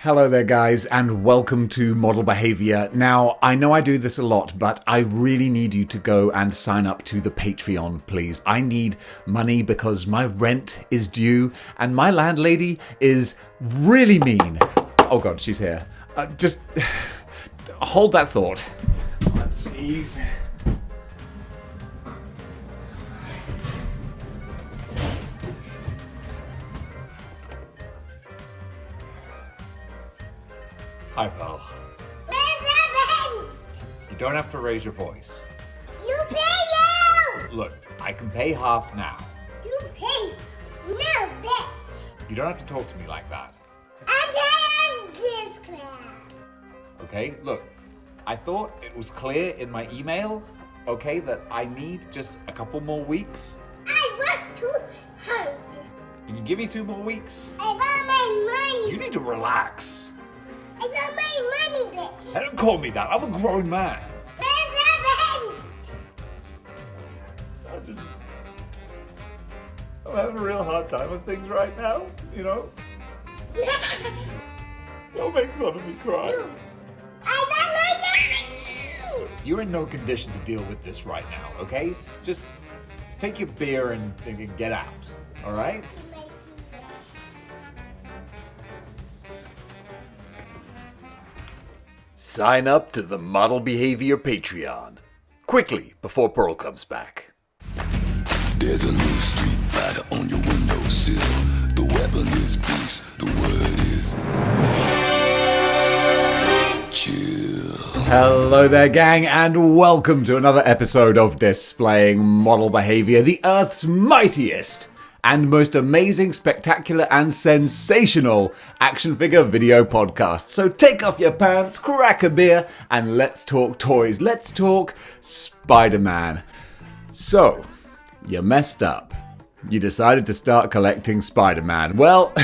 Hello there guys, and welcome to Model Behaviour. Now, I know I do this a lot, but I really need you to go and sign up to the Patreon, please. I need money because my rent is due, and my landlady is really mean. Oh god, she's here. Just hold that thought. Oh, jeez. Hi, pal. You don't have to raise your voice. You pay you! Look, I can pay half now. You pay no, bitch! You don't have to talk to me like that. I'm tired of this crap. Okay? Look, I thought it was clear in my email, okay, that I need just a couple more weeks. I work too hard. Can you give me 2 more weeks? I want my money. You need to relax. I want my money, bitch. Don't call me that. I'm a grown man. I'm having a real hard time of things right now, you know? Don't make fun of me crying. I want my money! You're in no condition to deal with this right now, okay? Just take your beer and get out, all right? Sign up to the Model Behaviour Patreon. Quickly, before Pearl comes back. There's a new street fighter on your windowsill. The weapon is peace, the word is chill. Hello there gang, and welcome to another episode of Displaying Model Behaviour, the Earth's mightiest and most amazing, spectacular and sensational action figure video podcast. So take off your pants, crack a beer, and let's talk toys. Let's talk Spider-Man. So, you messed up. You decided to start collecting Spider-Man. Well,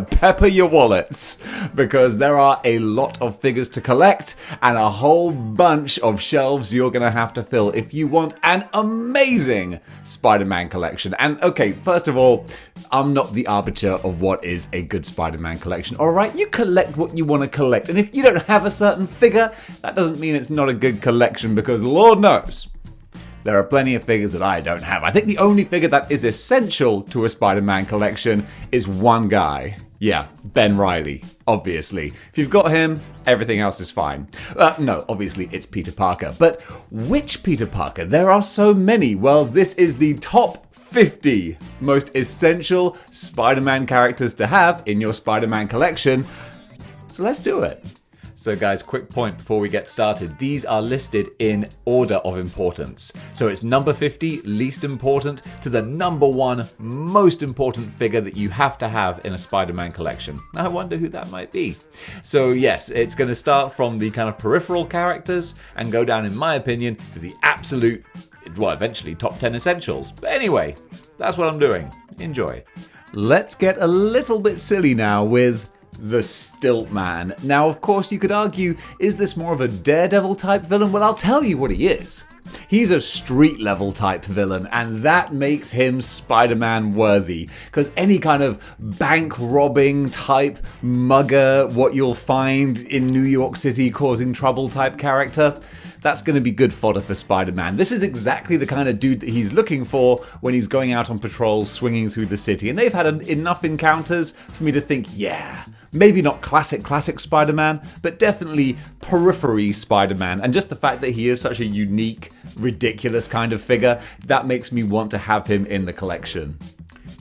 pepper your wallets, because there are a lot of figures to collect and a whole bunch of shelves you're going to have to fill if you want an amazing Spider-Man collection. And okay, first of all, I'm not the arbiter of what is a good Spider-Man collection. Alright, you collect what you want to collect. And if you don't have a certain figure, that doesn't mean it's not a good collection, because Lord knows, there are plenty of figures that I don't have. I think the only figure that is essential to a Spider-Man collection is one guy. Yeah, Ben Reilly, obviously. If you've got him, everything else is fine. No, obviously it's Peter Parker. But which Peter Parker? There are so many. Well, this is the top 50 most essential Spider-Man characters to have in your Spider-Man collection. So let's do it. So guys, quick point before we get started. These are listed in order of importance. So it's number 50, least important, to the number 1 most important figure that you have to have in a Spider-Man collection. I wonder who that might be. So yes, it's going to start from the kind of peripheral characters and go down, in my opinion, to the absolute, well, eventually top 10 essentials. But anyway, that's what I'm doing. Enjoy. Let's get a little bit silly now with the Stilt Man. Now, of course, you could argue, is this more of a Daredevil type villain? Well, I'll tell you what he is. He's a street level type villain, and that makes him Spider-Man worthy. Because any kind of bank robbing type mugger, what you'll find in New York City causing trouble type character, that's going to be good fodder for Spider-Man. This is exactly the kind of dude that he's looking for when he's going out on patrol, swinging through the city. And they've had enough encounters for me to think, yeah, maybe not classic Spider-Man, but definitely periphery Spider-Man. And just the fact that he is such a unique, ridiculous kind of figure, that makes me want to have him in the collection.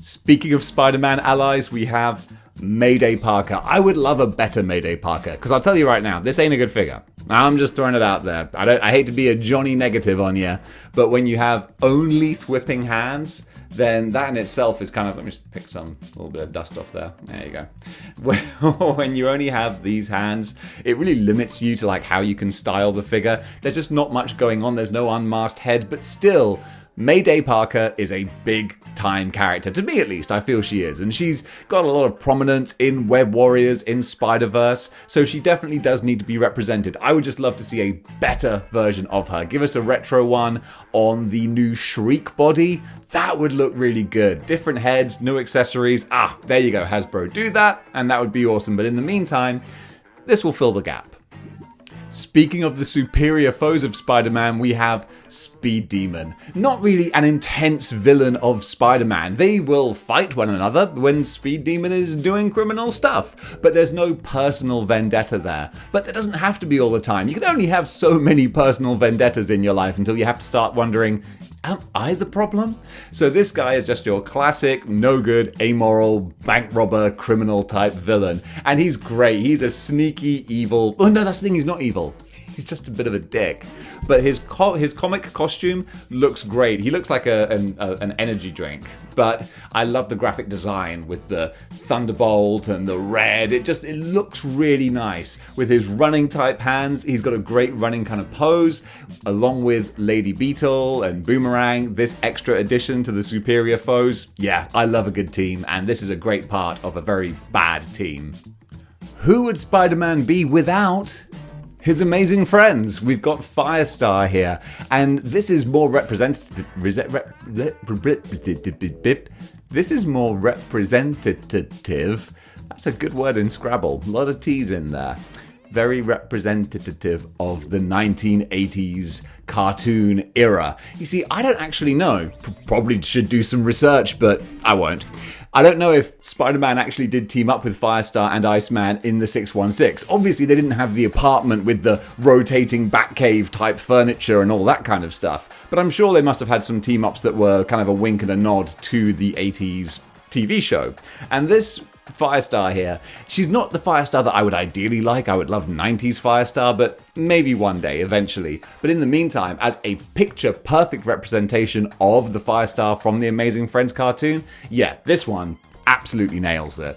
Speaking of Spider-Man allies, we have Mayday Parker. I would love a better Mayday Parker, because I'll tell you right now, this ain't a good figure. I'm just throwing it out there. I hate to be a Johnny negative on you, but when you have only thwipping hands, then that in itself is kind of, let me just pick a little bit of dust off there. There you go. When you only have these hands, it really limits you to like how you can style the figure. There's just not much going on. There's no unmasked head, but still, Mayday Parker is a big time character, to me at least. I feel she is, and she's got a lot of prominence in Web Warriors, in Spider-Verse, so she definitely does need to be represented. I would just love to see a better version of her. Give us a retro one on the new Shriek body. That would look really good. Different heads, new accessories. There you go, Hasbro. Do that, and that would be awesome. But in the meantime, this will fill the gap. Speaking of the superior foes of Spider-Man, we have Speed Demon. Not really an intense villain of Spider-Man. They will fight one another when Speed Demon is doing criminal stuff, but there's no personal vendetta there. But there doesn't have to be all the time. You can only have so many personal vendettas in your life until you have to start wondering, am I the problem? So this guy is just your classic, no good, amoral, bank robber, criminal type villain. And he's great. He's a sneaky, evil... Oh no, that's the thing, he's not evil. He's just a bit of a dick. But his comic costume looks great. He looks like an energy drink. But I love the graphic design with the thunderbolt and the red. It looks really nice. With his running type hands, he's got a great running kind of pose. Along with Lady Beetle and Boomerang, this extra addition to the superior foes. Yeah, I love a good team, and this is a great part of a very bad team. Who would Spider-Man be without his amazing friends? We've got Firestar here, and this is more representative. This is more representative. That's a good word in Scrabble. A lot of T's in there. Very representative of the 1980s cartoon era. You see, I don't actually know. Probably should do some research, but I won't. I don't know if Spider-Man actually did team up with Firestar and Iceman in the 616. Obviously, they didn't have the apartment with the rotating Batcave type furniture and all that kind of stuff. But I'm sure they must have had some team-ups that were kind of a wink and a nod to the 80s TV show. And this Firestar here, she's not the Firestar that I would ideally like. I would love 90s Firestar, but maybe one day, eventually. But in the meantime, as a picture-perfect representation of the Firestar from the Amazing Friends cartoon, yeah, this one absolutely nails it.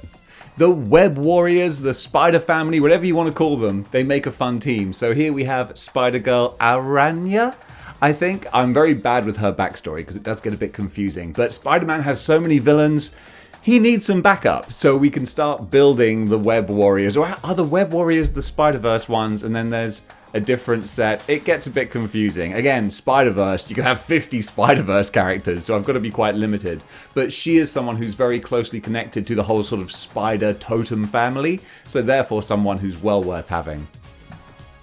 The Web Warriors, the Spider Family, whatever you want to call them, they make a fun team. So here we have Spider-Girl Aranya, I think. I'm very bad with her backstory because it does get a bit confusing. But Spider-Man has so many villains, he needs some backup, so we can start building the Web Warriors. Or are the Web Warriors the Spider-Verse ones, and then there's a different set? It gets a bit confusing. Again, Spider-Verse, you can have 50 Spider-Verse characters, so I've got to be quite limited. But she is someone who's very closely connected to the whole sort of spider totem family, so therefore someone who's well worth having.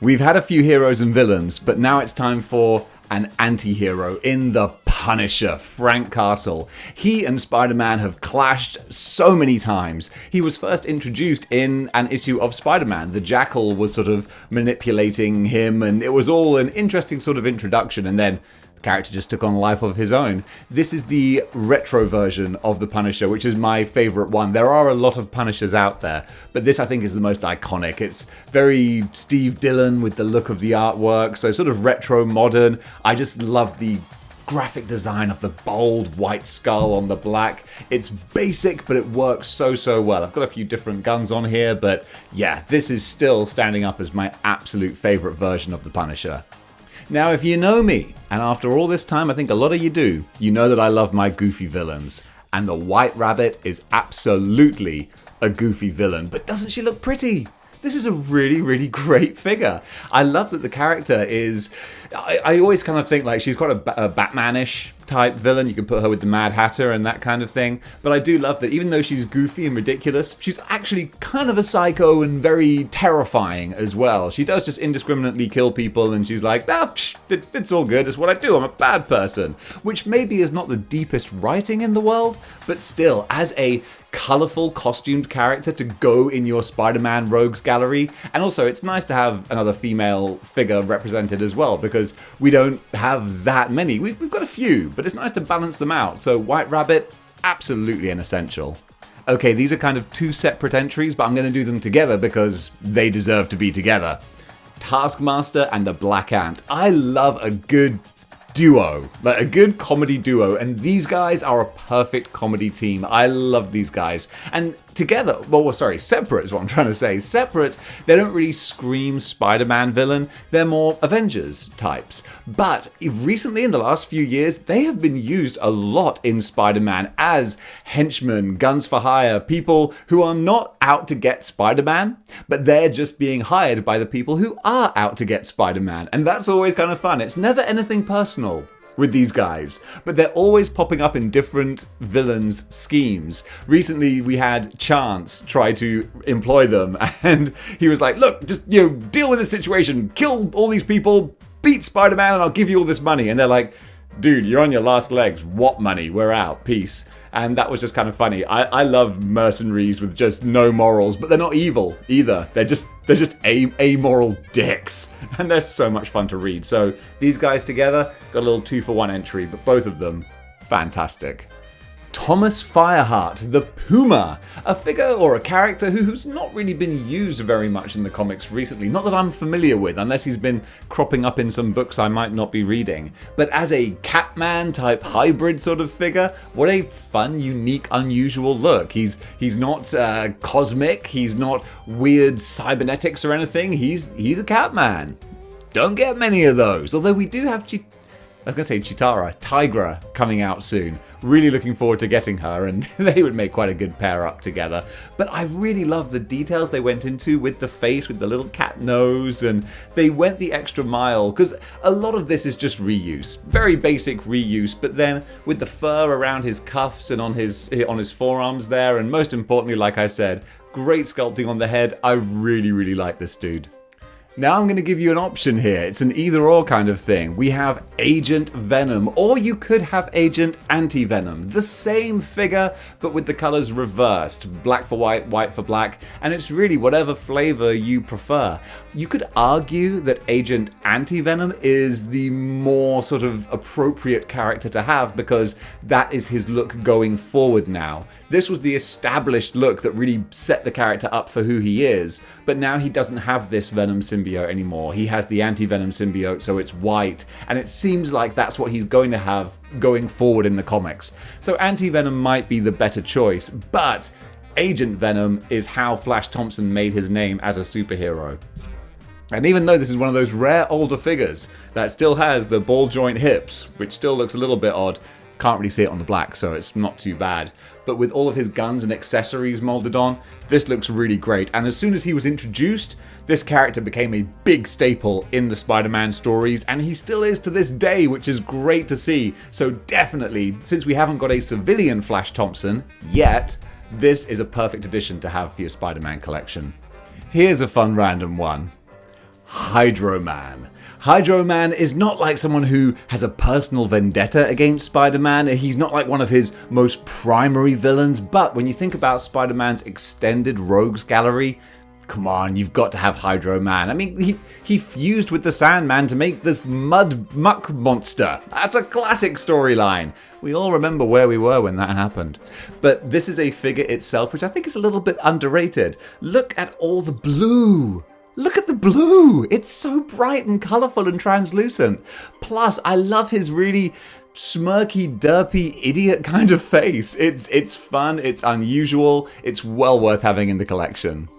We've had a few heroes and villains, but now it's time for an anti-hero in the Punisher, Frank Castle. He and Spider-Man have clashed so many times. He was first introduced in an issue of Spider-Man. The Jackal was sort of manipulating him, and it was all an interesting sort of introduction, and then the character just took on a life of his own. This is the retro version of the Punisher, which is my favourite one. There are a lot of Punishers out there, but this I think is the most iconic. It's very Steve Dillon with the look of the artwork, so sort of retro modern. I just love the graphic design of the bold white skull on the black. It's basic, but it works so well. I've got a few different guns on here, but yeah, this is still standing up as my absolute favourite version of the Punisher. Now, if you know me, and after all this time I think a lot of you do, you know that I love my goofy villains. And the White Rabbit is absolutely a goofy villain, but doesn't she look pretty? This is a really great figure. I love that the character is... I always kind of think like she's quite a Batman-ish type villain. You can put her with the Mad Hatter and that kind of thing. But I do love that even though she's goofy and ridiculous, she's actually kind of a psycho and very terrifying as well. She does just indiscriminately kill people and she's like, it's all good, it's what I do, I'm a bad person. Which maybe is not the deepest writing in the world, but still, as a colourful costumed character to go in your Spider-Man Rogues gallery. And also it's nice to have another female figure represented as well, because we don't have that many. We've got a few, but it's nice to balance them out. So White Rabbit, absolutely an essential. Okay, these are kind of two separate entries, but I'm going to do them together because they deserve to be together. Taskmaster and the Black Ant. I love a good duo, like a good comedy duo, and these guys are a perfect comedy team. I love these guys. And together, well, sorry, separate is what I'm trying to say. Separate, they don't really scream Spider-Man villain. They're more Avengers types. But recently, in the last few years, they have been used a lot in Spider-Man as henchmen, guns for hire, people who are not out to get Spider-Man, but they're just being hired by the people who are out to get Spider-Man. And that's always kind of fun. It's never anything personal with these guys, but they're always popping up in different villains' schemes. Recently, we had Chance try to employ them, and he was like, look, just, deal with the situation, kill all these people, beat Spider-Man, and I'll give you all this money. And they're like, dude, you're on your last legs. What money? We're out. Peace. And that was just kind of funny. I love mercenaries with just no morals, but they're not evil either. They're just amoral dicks. And they're so much fun to read. So these guys together got a little 2-for-1 entry, but both of them fantastic. Thomas Fireheart, the Puma, a figure or a character who's not really been used very much in the comics recently. Not that I'm familiar with, unless he's been cropping up in some books I might not be reading. But as a Catman type hybrid sort of figure, what a fun, unique, unusual look. He's not cosmic, he's not weird cybernetics or anything. He's a Catman. Don't get many of those. Although we do have Tigra coming out soon. Really looking forward to getting her, and they would make quite a good pair up together. But I really love the details they went into with the face, with the little cat nose, and they went the extra mile, because a lot of this is just reuse. Very basic reuse, but then with the fur around his cuffs and on his forearms there, and most importantly, like I said, great sculpting on the head. I really, really like this dude. Now I'm going to give you an option here. It's an either-or kind of thing. We have Agent Venom, or you could have Agent Anti-Venom. The same figure, but with the colors reversed. Black for white, white for black, and it's really whatever flavor you prefer. You could argue that Agent Anti-Venom is the more sort of appropriate character to have because that is his look going forward now. This was the established look that really set the character up for who he is, but now he doesn't have this Venom symbiote anymore. He has the anti-Venom symbiote, so it's white, and it seems like that's what he's going to have going forward in the comics. So anti-Venom might be the better choice, but Agent Venom is how Flash Thompson made his name as a superhero. And even though this is one of those rare older figures that still has the ball joint hips, which still looks a little bit odd, can't really see it on the black, so it's not too bad. But with all of his guns and accessories molded on, this looks really great. And as soon as he was introduced, this character became a big staple in the Spider-Man stories, and he still is to this day, which is great to see. So definitely, since we haven't got a civilian Flash Thompson yet, this is a perfect addition to have for your Spider-Man collection. Here's a fun random one. Hydro-Man. Hydro-Man is not like someone who has a personal vendetta against Spider-Man. He's not like one of his most primary villains, but when you think about Spider-Man's extended rogues gallery, come on, you've got to have Hydro-Man. I mean, he fused with the Sandman to make the muck monster. That's a classic storyline. We all remember where we were when that happened. But this is a figure itself, which I think is a little bit underrated. Look at all the blue. Look at the blue! It's so bright and colourful and translucent. Plus, I love his really smirky, derpy, idiot kind of face. It's fun, it's unusual, it's well worth having in the collection.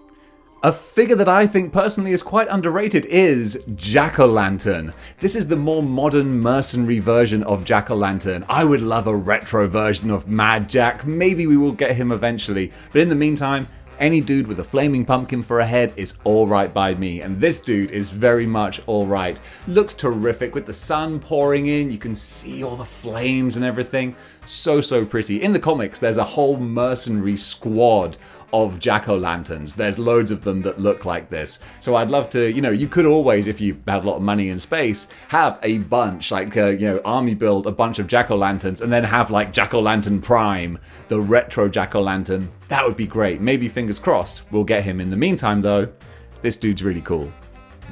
A figure that I think personally is quite underrated is Jack-O-Lantern. This is the more modern mercenary version of Jack-O-Lantern. I would love a retro version of Mad Jack. Maybe we will get him eventually. But in the meantime, any dude with a flaming pumpkin for a head is alright by me, and this dude is very much alright. Looks terrific with the sun pouring in, you can see all the flames and everything. So pretty. In the comics, there's a whole mercenary squad of Jack-O-Lanterns. There's loads of them that look like this. So I'd love to, you could always, if you had a lot of money and space, have a bunch, like, army build a bunch of Jack-O-Lanterns and then have like Jack-O-Lantern Prime, the retro Jack-O-Lantern. That would be great. Maybe fingers crossed we'll get him. In the meantime though, this dude's really cool.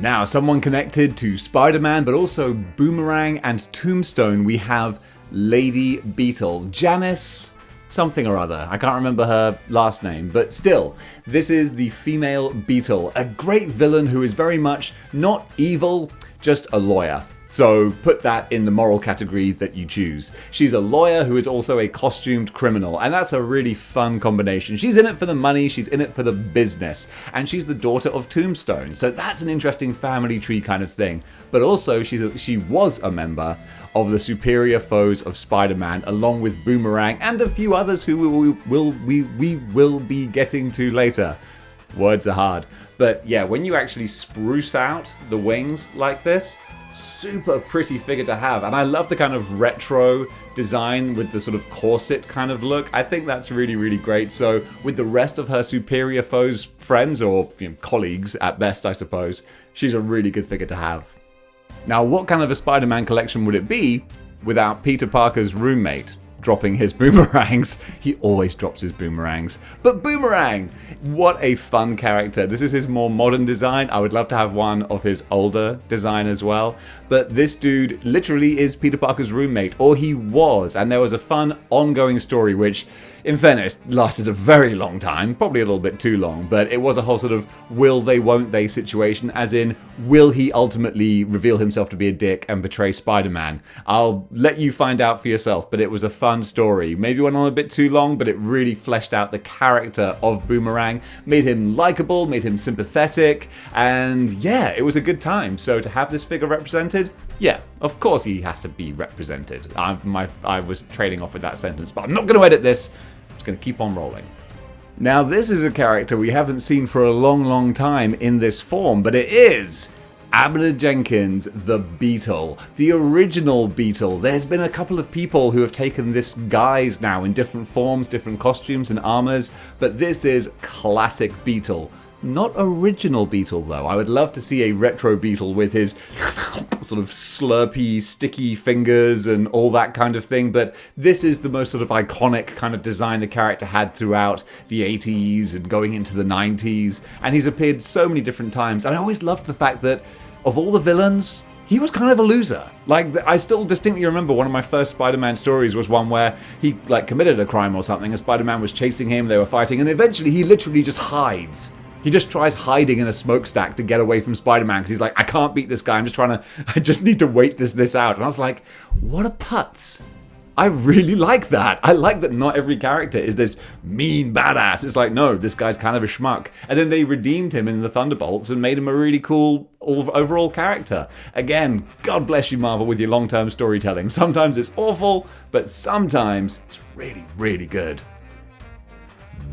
Now, someone connected to Spider-Man, but also Boomerang and Tombstone, we have Lady Beetle. Janice something or other. I can't remember her last name, but still, this is the female Beetle, a great villain who is very much not evil, just a lawyer. So put that in the moral category that you choose. She's a lawyer who is also a costumed criminal, and that's a really fun combination. She's in it for the money, she's in it for the business, and she's the daughter of Tombstone. So that's an interesting family tree kind of thing. But also she was a member of the superior foes of Spider-Man, along with Boomerang and a few others who we will be getting to later. Words are hard. But yeah, when you actually spruce out the wings like this, super pretty figure to have. And I love the kind of retro design with the sort of corset kind of look. I think that's really, really great. So with the rest of her superior foes friends, or colleagues at best, I suppose, she's a really good figure to have. Now, what kind of a Spider-Man collection would it be without Peter Parker's roommate dropping his boomerangs? He always drops his boomerangs. But Boomerang! What a fun character. This is his more modern design. I would love to have one of his older design as well. But this dude literally is Peter Parker's roommate, or he was. And there was a fun ongoing story which, in fairness, lasted a very long time, probably a little bit too long, but it was a whole sort of will they, won't they situation, as in, will he ultimately reveal himself to be a dick and betray Spider-Man? I'll let you find out for yourself, but it was a fun story. Maybe went on a bit too long, but it really fleshed out the character of Boomerang, made him likable, made him sympathetic, and yeah, it was a good time. So to have this figure represented, yeah, of course he has to be represented. I was trading off with that sentence, but I'm not going to edit this. Going to keep on rolling. Now, this is a character we haven't seen for a long, long time in this form, but it is Abner Jenkins, the Beetle, the original Beetle. There's been a couple of people who have taken this guise now in different forms, different costumes and armors, but this is classic Beetle. Not original Beetle, though. I would love to see a retro Beetle with his sort of slurpy, sticky fingers and all that kind of thing, but this is the most sort of iconic kind of design the character had throughout the 80s and going into the 90s, and he's appeared so many different times, and I always loved the fact that of all the villains, he was kind of a loser. Like, I still distinctly remember one of my first Spider-Man stories was one where he, committed a crime or something, and Spider-Man was chasing him, they were fighting, and eventually he literally just hides. He just tries hiding in a smokestack to get away from Spider-Man because he's like, I can't beat this guy. I just need to wait this out. And I was like, what a putz. I really like that. I like that not every character is this mean badass. It's like, no, this guy's kind of a schmuck. And then they redeemed him in the Thunderbolts and made him a really cool overall character. Again, God bless you, Marvel, with your long-term storytelling. Sometimes it's awful, but sometimes it's really, really good.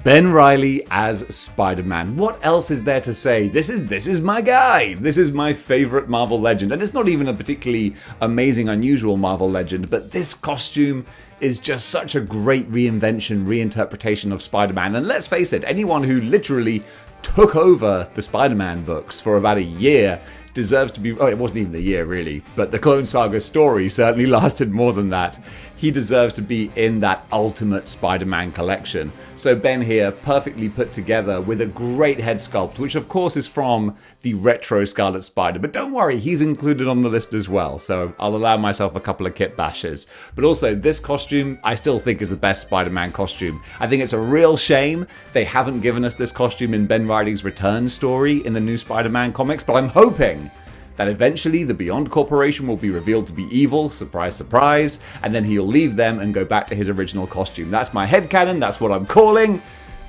Ben Reilly as Spider-Man. What else is there to say? This is my guy. This is my favorite Marvel legend. And it's not even a particularly amazing, unusual Marvel legend, but this costume is just such a great reinvention, reinterpretation of Spider-Man. And let's face it, anyone who literally took over the Spider-Man books for about a year deserves to be... Oh, it wasn't even a year, really. But the Clone Saga story certainly lasted more than that. He deserves to be in that ultimate Spider-Man collection. So Ben here, perfectly put together with a great head sculpt, which of course is from the retro Scarlet Spider. But don't worry, he's included on the list as well. So I'll allow myself a couple of kit bashes. But also, this costume, I still think is the best Spider-Man costume. I think it's a real shame they haven't given us this costume in Ben Reilly's return story in the new Spider-Man comics, but I'm hoping that eventually the Beyond Corporation will be revealed to be evil, surprise, surprise, and then he'll leave them and go back to his original costume. That's my headcanon, that's what I'm calling.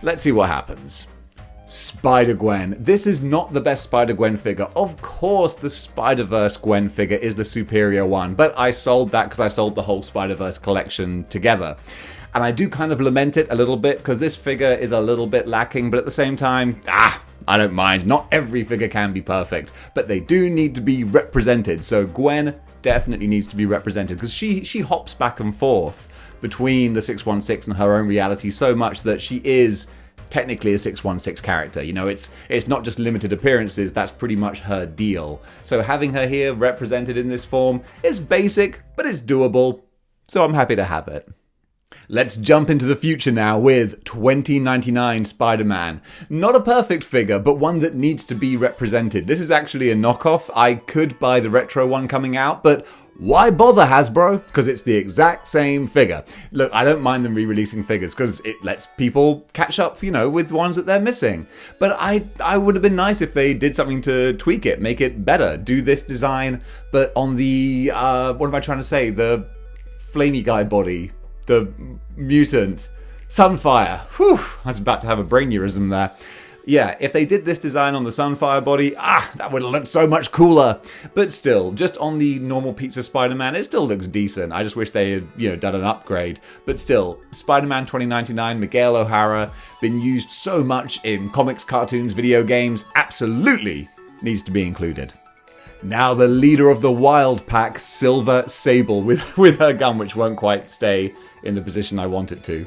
Let's see what happens. Spider-Gwen. This is not the best Spider-Gwen figure. Of course, the Spider-Verse Gwen figure is the superior one, but I sold that because I sold the whole Spider-Verse collection together. And I do kind of lament it a little bit because this figure is a little bit lacking, but at the same time, I don't mind. Not every figure can be perfect, but they do need to be represented. So Gwen definitely needs to be represented because she hops back and forth between the 616 and her own reality so much that she is technically a 616 character. You know, it's not just limited appearances, that's pretty much her deal. So having her here represented in this form is basic, but it's doable. So I'm happy to have it. Let's jump into the future now with 2099 Spider-Man. Not a perfect figure, but one that needs to be represented. This is actually a knockoff. I could buy the retro one coming out, but Why bother, Hasbro? Because it's the exact same figure. Look, I don't mind them re-releasing figures because it lets people catch up, with ones that they're missing. But I would have been nice if they did something to tweak it, make it better. Do this design, but on the, what am I trying to say? The flamey guy body. The mutant. Sunfire. Whew, I was about to have a brainurism there. Yeah, if they did this design on the Sunfire body, that would have looked so much cooler. But still, just on the normal Pizza Spider-Man, it still looks decent. I just wish they had, done an upgrade. But still, Spider-Man 2099, Miguel O'Hara, been used so much in comics, cartoons, video games, absolutely needs to be included. Now the leader of the Wild Pack, Silver Sable, with her gun, which won't quite stay in the position I want it to.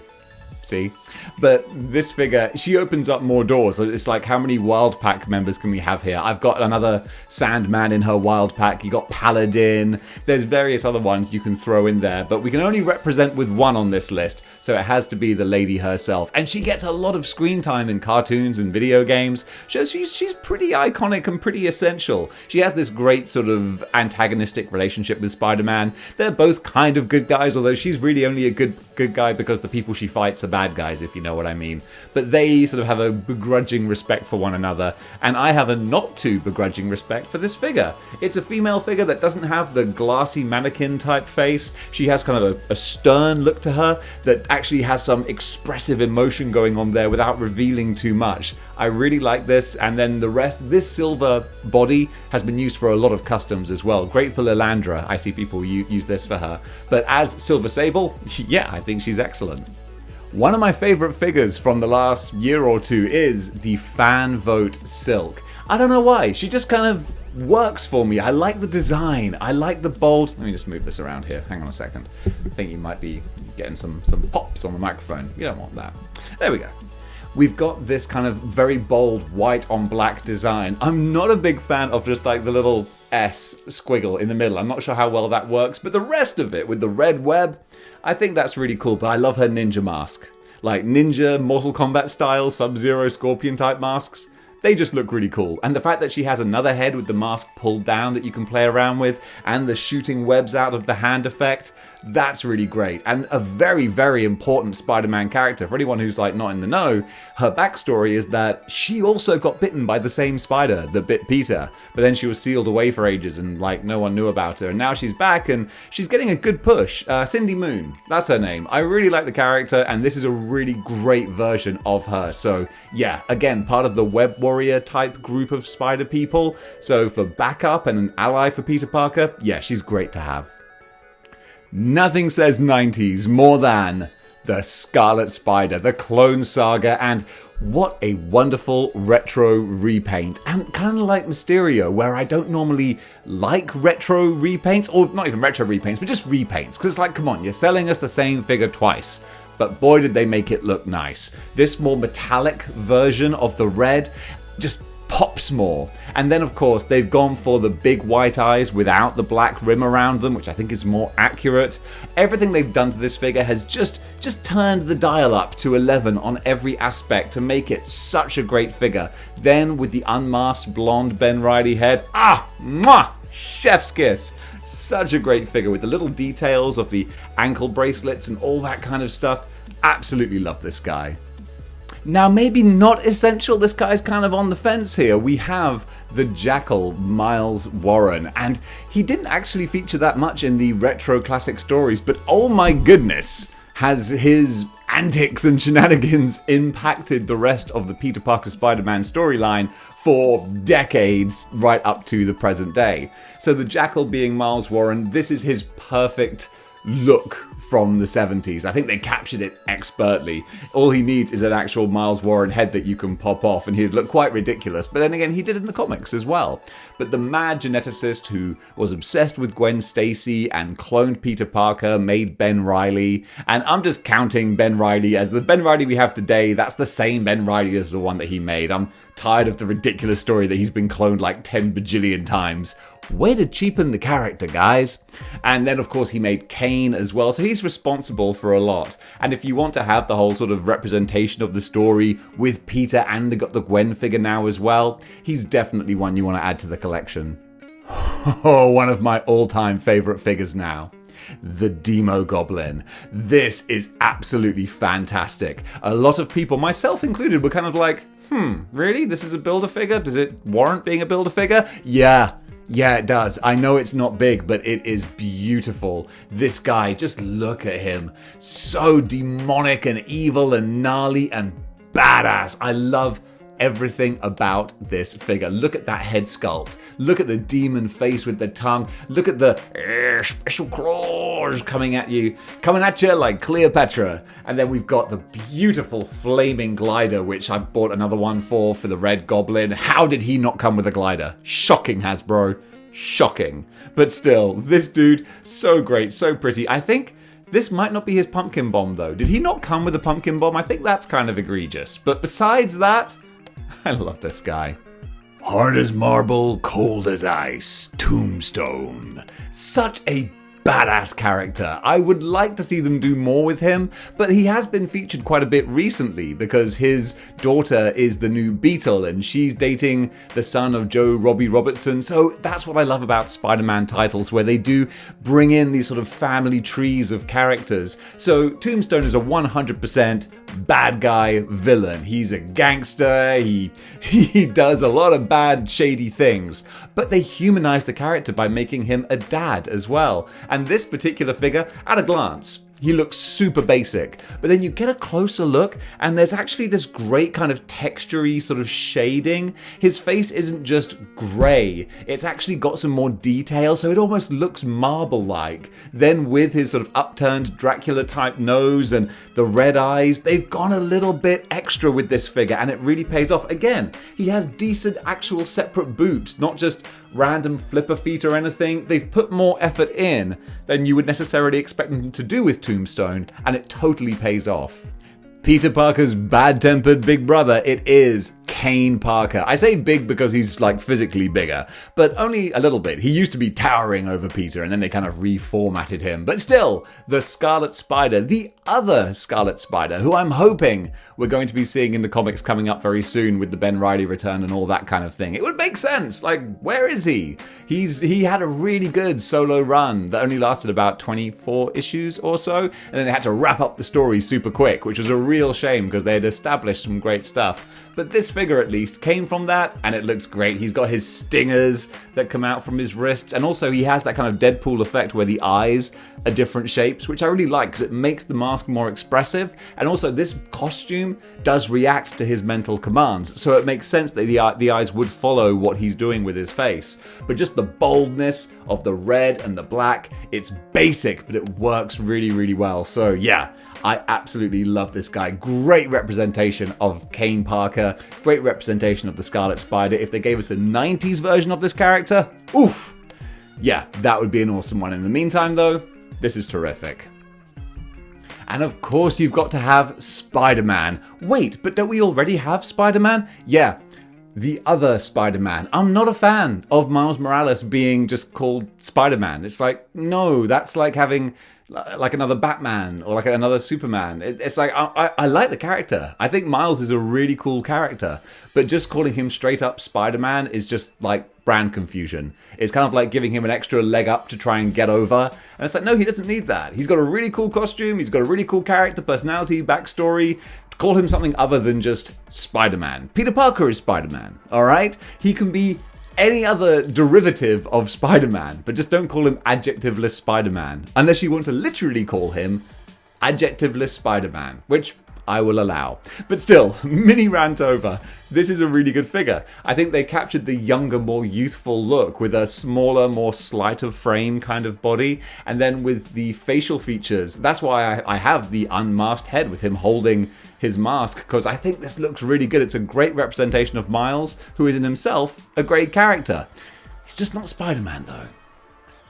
See? But this figure, she opens up more doors. It's like, how many Wild Pack members can we have here? I've got another Sandman in her Wild Pack. You got Paladin. There's various other ones you can throw in there, but we can only represent with one on this list, so it has to be the lady herself. And she gets a lot of screen time in cartoons and video games. So she's pretty iconic and pretty essential. She has this great sort of antagonistic relationship with Spider-Man. They're both kind of good guys, although she's really only a good guy because the people she fights are bad guys, if you know what I mean. But they sort of have a begrudging respect for one another, and I have a not too begrudging respect for this figure. It's a female figure that doesn't have the glassy mannequin type face. She has kind of a stern look to her that actually has some expressive emotion going on there without revealing too much. I really like this, and then the rest, this silver body has been used for a lot of customs as well. Great for Lilandra, I see people use this for her. But as Silver Sable, yeah, I think she's excellent. One of my favorite figures from the last year or two is the fan vote Silk. I don't know why, she just kind of works for me. I like the design, I like the bold... Let me just move this around here, hang on a second. I think you might be getting some pops on the microphone. You don't want that. There we go. We've got this kind of very bold white on black design. I'm not a big fan of just like the little S squiggle in the middle. I'm not sure how well that works, but the rest of it with the red web, I think that's really cool. But I love her ninja mask. Like ninja, Mortal Kombat style, Sub-Zero, Scorpion type masks. They just look really cool. And the fact that she has another head with the mask pulled down that you can play around with, and the shooting webs out of the hand effect, that's really great. And a very, very important Spider-Man character. For anyone who's like not in the know, her backstory is that she also got bitten by the same spider that bit Peter. But then she was sealed away for ages and like no one knew about her. And now she's back and she's getting a good push. Cindy Moon, that's her name. I really like the character and this is a really great version of her. So yeah, again, part of the Web Warrior type group of spider people. So for backup and an ally for Peter Parker, yeah, she's great to have. Nothing says 90s more than the Scarlet Spider, the Clone Saga, and what a wonderful retro repaint. And kind of like Mysterio, where I don't normally like retro repaints, or not even retro repaints, but just repaints. Because it's like, come on, you're selling us the same figure twice. But boy, did they make it look nice. This more metallic version of the red just pops more. And then of course they've gone for the big white eyes without the black rim around them, which I think is more accurate. Everything they've done to this figure has just turned the dial up to 11 on every aspect to make it such a great figure. Then with the unmasked blonde Ben Reilly head, mwah, chef's kiss. Such a great figure with the little details of the ankle bracelets and all that kind of stuff. Absolutely love this guy. Now, maybe not essential, this guy's kind of on the fence here. We have the Jackal, Miles Warren, and he didn't actually feature that much in the retro classic stories, but oh my goodness, has his antics and shenanigans impacted the rest of the Peter Parker Spider-Man storyline for decades, right up to the present day. So the Jackal being Miles Warren, this is his perfect look from the 70s. I think they captured it expertly. All he needs is an actual Miles Warren head that you can pop off and he'd look quite ridiculous. But then again, he did it in the comics as well. But the mad geneticist who was obsessed with Gwen Stacy and cloned Peter Parker, made Ben Reilly. And I'm just counting Ben Reilly as the Ben Reilly we have today. That's the same Ben Reilly as the one that he made. I'm tired of the ridiculous story that he's been cloned like 10 bajillion times. Way to cheapen the character, guys. And then, of course, he made Kane as well, so he's responsible for a lot. And if you want to have the whole sort of representation of the story with Peter and the Gwen figure now as well, he's definitely one you want to add to the collection. Oh, one of my all-time favorite figures now. The Demo Goblin. This is absolutely fantastic. A lot of people, myself included, were kind of like, really? This is a Build-A-Figure? Does it warrant being a Build-A-Figure? Yeah, it does. I know it's not big, but it is beautiful. This guy, just look at him. So demonic and evil and gnarly and badass. I love everything about this figure. Look at that head sculpt. Look at the demon face with the tongue. Look at the special claws coming at you like Cleopatra. And then we've got the beautiful flaming glider, which I bought another one for the Red Goblin. How did he not come with a glider? Shocking, Hasbro. Shocking. But still, this dude, so great, so pretty. I think this might not be his pumpkin bomb, though. Did he not come with a pumpkin bomb? I think that's kind of egregious. But besides that, I love this guy. Hard as marble, cold as ice, Tombstone. Such a badass character. I would like to see them do more with him, but he has been featured quite a bit recently because his daughter is the new Beetle and she's dating the son of Joe Robbie Robertson. So that's what I love about Spider-Man titles, where they do bring in these sort of family trees of characters. So Tombstone is a 100% bad guy villain. He's a gangster, he does a lot of bad, shady things, but they humanize the character by making him a dad as well. And this particular figure, at a glance, he looks super basic, but then you get a closer look and there's actually this great kind of textury sort of shading. His face isn't just grey, it's actually got some more detail, so it almost looks marble-like. Then with his sort of upturned Dracula type nose and the red eyes, they've gone a little bit extra with this figure and it really pays off. Again, he has decent actual separate boots, not just random flipper feet or anything. They've put more effort in than you would necessarily expect them to do with Tombstone, and it totally pays off. Peter Parker's bad-tempered big brother, it is Kane Parker. I say big because he's like physically bigger, but only a little bit. He used to be towering over Peter and then they kind of reformatted him. But still, the Scarlet Spider, the other Scarlet Spider, who I'm hoping we're going to be seeing in the comics coming up very soon with the Ben Reilly return and all that kind of thing. It would make sense. Like, where is he? He had a really good solo run that only lasted about 24 issues or so, and then they had to wrap up the story super quick, which was a real shame because they had established some great stuff. But this figure at least came from that, and it looks great. He's got his stingers that come out from his wrists, and also he has that kind of Deadpool effect where the eyes are different shapes, which I really like because it makes the mask more expressive. And also this costume does react to his mental commands, so it makes sense that the eyes would follow what he's doing with his face. But just the boldness of the red and the black, it's basic, but it works really, really well. So yeah, I absolutely love this guy. Great representation of Kane Parker. Great representation of the Scarlet Spider. If they gave us a 90s version of this character, oof. Yeah, that would be an awesome one. In the meantime, though, this is terrific. And of course, you've got to have Spider-Man. Wait, but don't we already have Spider-Man? Yeah, the other Spider-Man. I'm not a fan of Miles Morales being just called Spider-Man. It's like, no, that's like having like another Batman or like another Superman. It's like, I like the character. I think Miles is a really cool character, but just calling him straight up Spider-Man is just like brand confusion. It's kind of like giving him an extra leg up to try and get over. And it's like, no, he doesn't need that. He's got a really cool costume. He's got a really cool character, personality, backstory. Call him something other than just Spider-Man. Peter Parker is Spider-Man, all right? He can be any other derivative of Spider-Man, but just don't call him adjectiveless Spider-Man, unless you want to literally call him adjectiveless Spider-Man, which I will allow. But still, mini rant over. This is a really good figure. I think they captured the younger, more youthful look with a smaller, more sleight of frame kind of body, and then with the facial features. That's why I have the unmasked head with him holding his mask, because I think this looks really good. It's a great representation of Miles, who is in himself a great character. He's just not Spider-Man, though.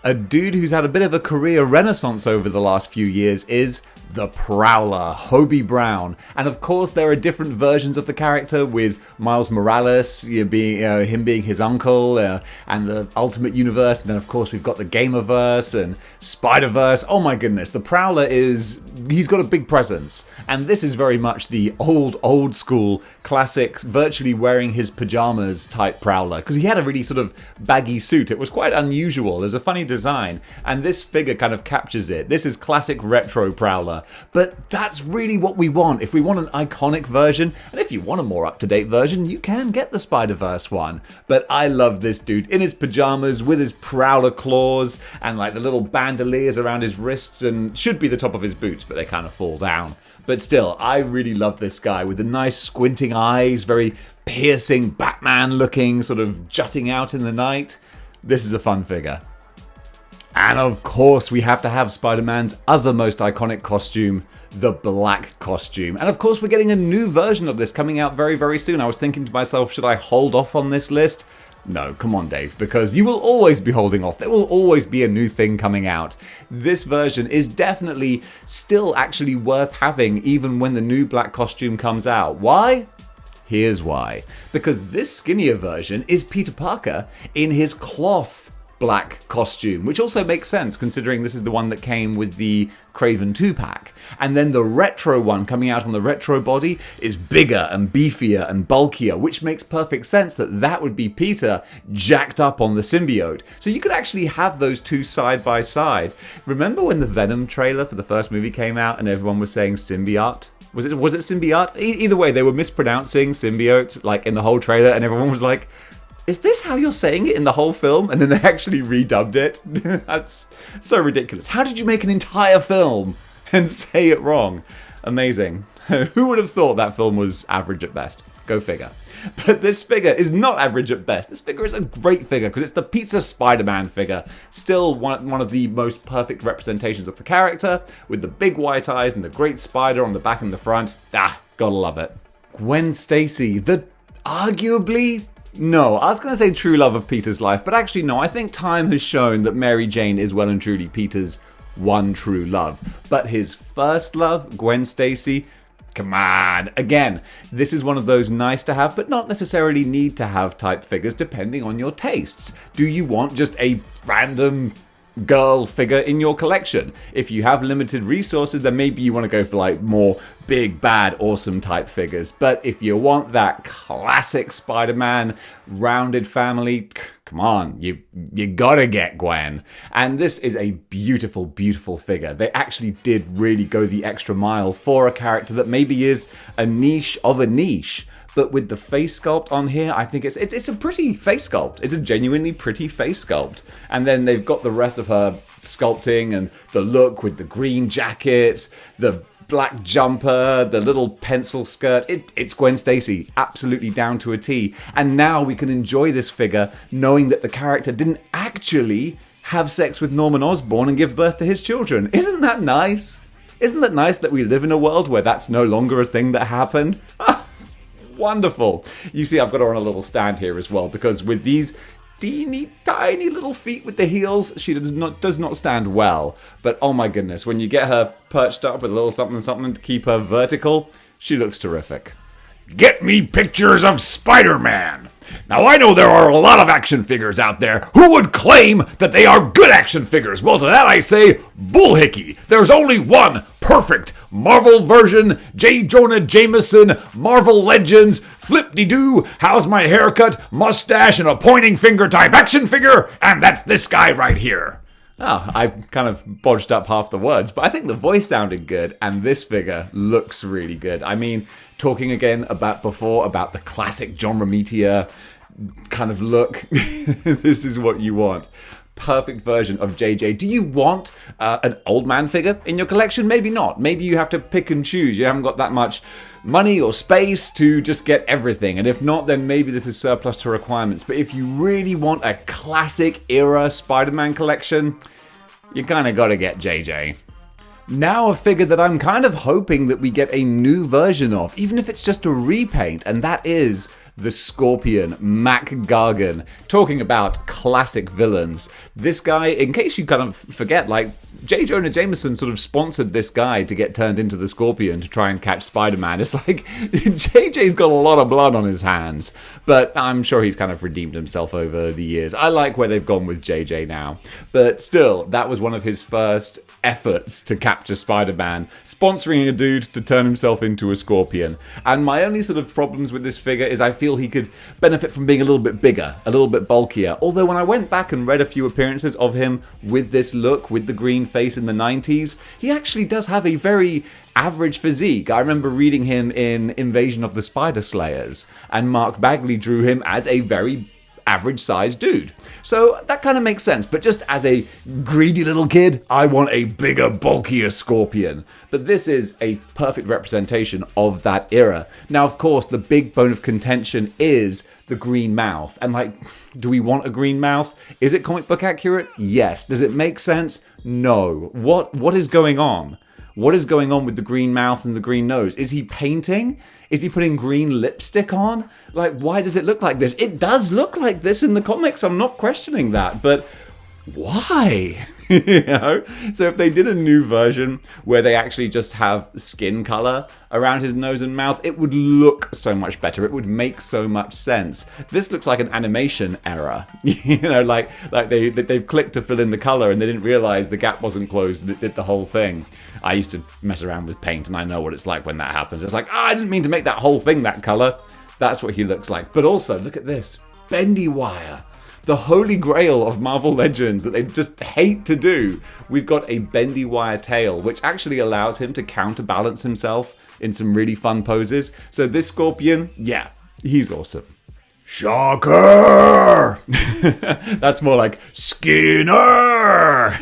A dude who's had a bit of a career renaissance over the last few years is the Prowler, Hobie Brown. And of course, there are different versions of the character with Miles Morales, him being his uncle, and the Ultimate Universe. And then, of course, we've got the Gamerverse and Spider-Verse. Oh my goodness, the Prowler he's got a big presence. And this is very much the old school, classic, virtually wearing his pajamas type Prowler. Because he had a really sort of baggy suit. It was quite unusual. There's a funny design. And this figure kind of captures it. This is classic retro Prowler. But that's really what we want. If we want an iconic version, and if you want a more up-to-date version, you can get the Spider-Verse one. But I love this dude in his pajamas with his Prowler claws and like the little bandoliers around his wrists, and should be the top of his boots, but they kind of fall down. But still, I really love this guy with the nice squinting eyes, very piercing Batman looking, sort of jutting out in the night. This is a fun figure. And of course, we have to have Spider-Man's other most iconic costume, the black costume. And of course, we're getting a new version of this coming out very, very soon. I was thinking to myself, should I hold off on this list? No, come on, Dave, because you will always be holding off. There will always be a new thing coming out. This version is definitely still actually worth having even when the new black costume comes out. Why? Here's why. Because this skinnier version is Peter Parker in his cloth black costume, which also makes sense considering this is the one that came with the Craven 2-pack. And then the retro one coming out on the retro body is bigger and beefier and bulkier, which makes perfect sense that would be Peter jacked up on the symbiote. So you could actually have those two side by side. Remember when the Venom trailer for the first movie came out and everyone was saying symbiote? Was it symbiote? Either way, they were mispronouncing symbiote like in the whole trailer, and everyone was like, is this how you're saying it in the whole film? And then they actually redubbed it. That's so ridiculous. How did you make an entire film and say it wrong? Amazing. Who would have thought that film was average at best? Go figure. But this figure is not average at best. This figure is a great figure because it's the Pizza Spider-Man figure. Still one of the most perfect representations of the character, with the big white eyes and the great spider on the back and the front. Gotta love it. Gwen Stacy, arguably... No, I was going to say true love of Peter's life, but actually no, I think time has shown that Mary Jane is well and truly Peter's one true love. But his first love, Gwen Stacy, come on. Again, this is one of those nice to have, but not necessarily need to have type figures depending on your tastes. Do you want just a random girl figure in your collection? If you have limited resources, then maybe you want to go for like more big, bad, awesome type figures. But if you want that classic Spider-Man rounded family, come on, you gotta get Gwen. And this is a beautiful, beautiful figure. They actually did really go the extra mile for a character that maybe is a niche of a niche. But with the face sculpt on here, I think it's a pretty face sculpt. It's a genuinely pretty face sculpt. And then they've got the rest of her sculpting and the look with the green jacket, the black jumper, the little pencil skirt. It's Gwen Stacy, absolutely down to a T. And now we can enjoy this figure knowing that the character didn't actually have sex with Norman Osborn and give birth to his children. Isn't that nice? Isn't that nice that we live in a world where that's no longer a thing that happened? Wonderful. You see, I've got her on a little stand here as well, because with these teeny tiny little feet with the heels, she does not stand well. But oh my goodness, when you get her perched up with a little something to keep her vertical, she looks terrific. Get me pictures of Spider-Man. Now, I know there are a lot of action figures out there who would claim that they are good action figures. Well, to that I say, bullhickey. There's only one perfect Marvel version, J. Jonah Jameson, Marvel Legends, flip-de-doo, how's my haircut, mustache, and a pointing finger type action figure, and that's this guy right here. Oh, I kind of bodged up half the words, but I think the voice sounded good, and this figure looks really good. I mean, talking again about the classic John Romita kind of look, this is what you want. Perfect version of JJ. Do you want an old man figure in your collection? Maybe not. Maybe you have to pick and choose. You haven't got that much money or space to just get everything. And if not, then maybe this is surplus to requirements. But if you really want a classic era Spider-Man collection, you kind of got to get JJ. Now a figure that I'm kind of hoping that we get a new version of, even if it's just a repaint, and that is the Scorpion, Mac Gargan, talking about classic villains. This guy, in case you kind of forget, like, J. Jonah Jameson sort of sponsored this guy to get turned into the Scorpion to try and catch Spider-Man. It's like, JJ's got a lot of blood on his hands, but I'm sure he's kind of redeemed himself over the years. I like where they've gone with JJ now, but still, that was one of his first efforts to capture Spider-Man, sponsoring a dude to turn himself into a Scorpion. And my only sort of problems with this figure is I feel he could benefit from being a little bit bigger, a little bit bulkier. Although when I went back and read a few appearances of him with this look, with the green face in the 90s, he actually does have a very average physique. I remember reading him in Invasion of the Spider Slayers, and Mark Bagley drew him as a very average-sized dude. So that kind of makes sense, but just as a greedy little kid, I want a bigger, bulkier Scorpion. But this is a perfect representation of that era. Now, of course, the big bone of contention is the green mouth. And like, do we want a green mouth? Is it comic book accurate? Yes. Does it make sense? No. What is going on? What is going on with the green mouth and the green nose? Is he painting? Is he putting green lipstick on? Like, why does it look like this? It does look like this in the comics. I'm not questioning that, but why? You know? So if they did a new version where they actually just have skin color around his nose and mouth, it would look so much better. It would make so much sense. This looks like an animation error. You know, like they've clicked to fill in the color and they didn't realize the gap wasn't closed and it did the whole thing. I used to mess around with paint and I know what it's like when that happens. It's like, I didn't mean to make that whole thing that color. That's what he looks like. But also, look at this. Bendy wire. The holy grail of Marvel Legends that they just hate to do. We've got a bendy wire tail, which actually allows him to counterbalance himself in some really fun poses. So this Scorpion, yeah, he's awesome. Shocker! That's more like Skinner!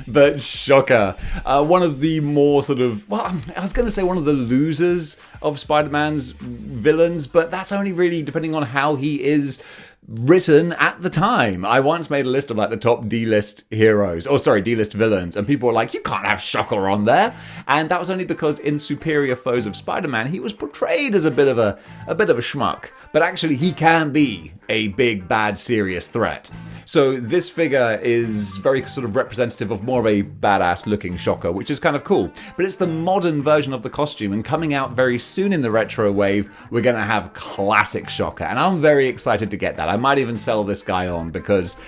But shocker. One of the more sort of, well, I was going to say one of the losers of Spider-Man's villains, but that's only really depending on how he is written at the time. I once made a list of like the top D-list heroes, D-list villains, and people were like, you can't have Shocker on there. And that was only because in Superior Foes of Spider-Man, he was portrayed as a bit of a schmuck. But actually, he can be a big, bad, serious threat. So this figure is very sort of representative of more of a badass-looking Shocker, which is kind of cool. But it's the modern version of the costume, and coming out very soon in the retro wave, we're going to have classic Shocker. And I'm very excited to get that. I might even sell this guy on because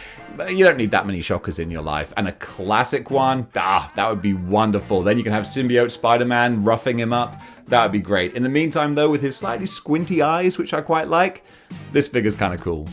you don't need that many Shockers in your life. And a classic one, that would be wonderful. Then you can have Symbiote Spider-Man roughing him up. That would be great. In the meantime, though, with his slightly squinty eyes, which I quite like, this figure's kind of cool.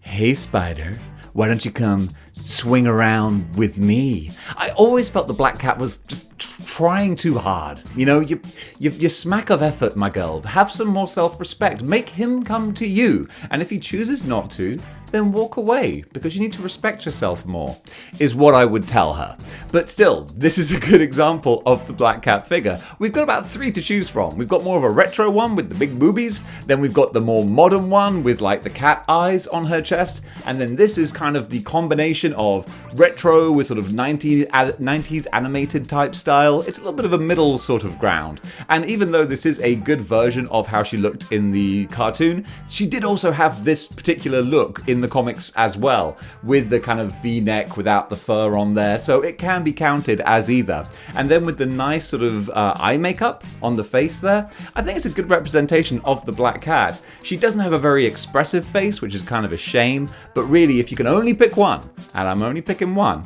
Hey, Spider, why don't you come swing around with me? I always felt the Black Cat was just trying too hard. You know, you smack of effort, my girl. Have some more self-respect. Make him come to you. And if he chooses not to, then walk away, because you need to respect yourself more, is what I would tell her. But still, this is a good example of the Black Cat figure. We've got about 3 to choose from. We've got more of a retro one with the big boobies, then we've got the more modern one with like the cat eyes on her chest, and then this is kind of the combination of retro with sort of 90s animated type style. It's a little bit of a middle sort of ground. And even though this is a good version of how she looked in the cartoon, she did also have this particular look in the comics as well, with the kind of V-neck without the fur on there, so it can be counted as either. And then with the nice sort of eye makeup on the face there, I think it's a good representation of the Black Cat. She doesn't have a very expressive face, which is kind of a shame, but really, if you can only pick one, and I'm only picking one,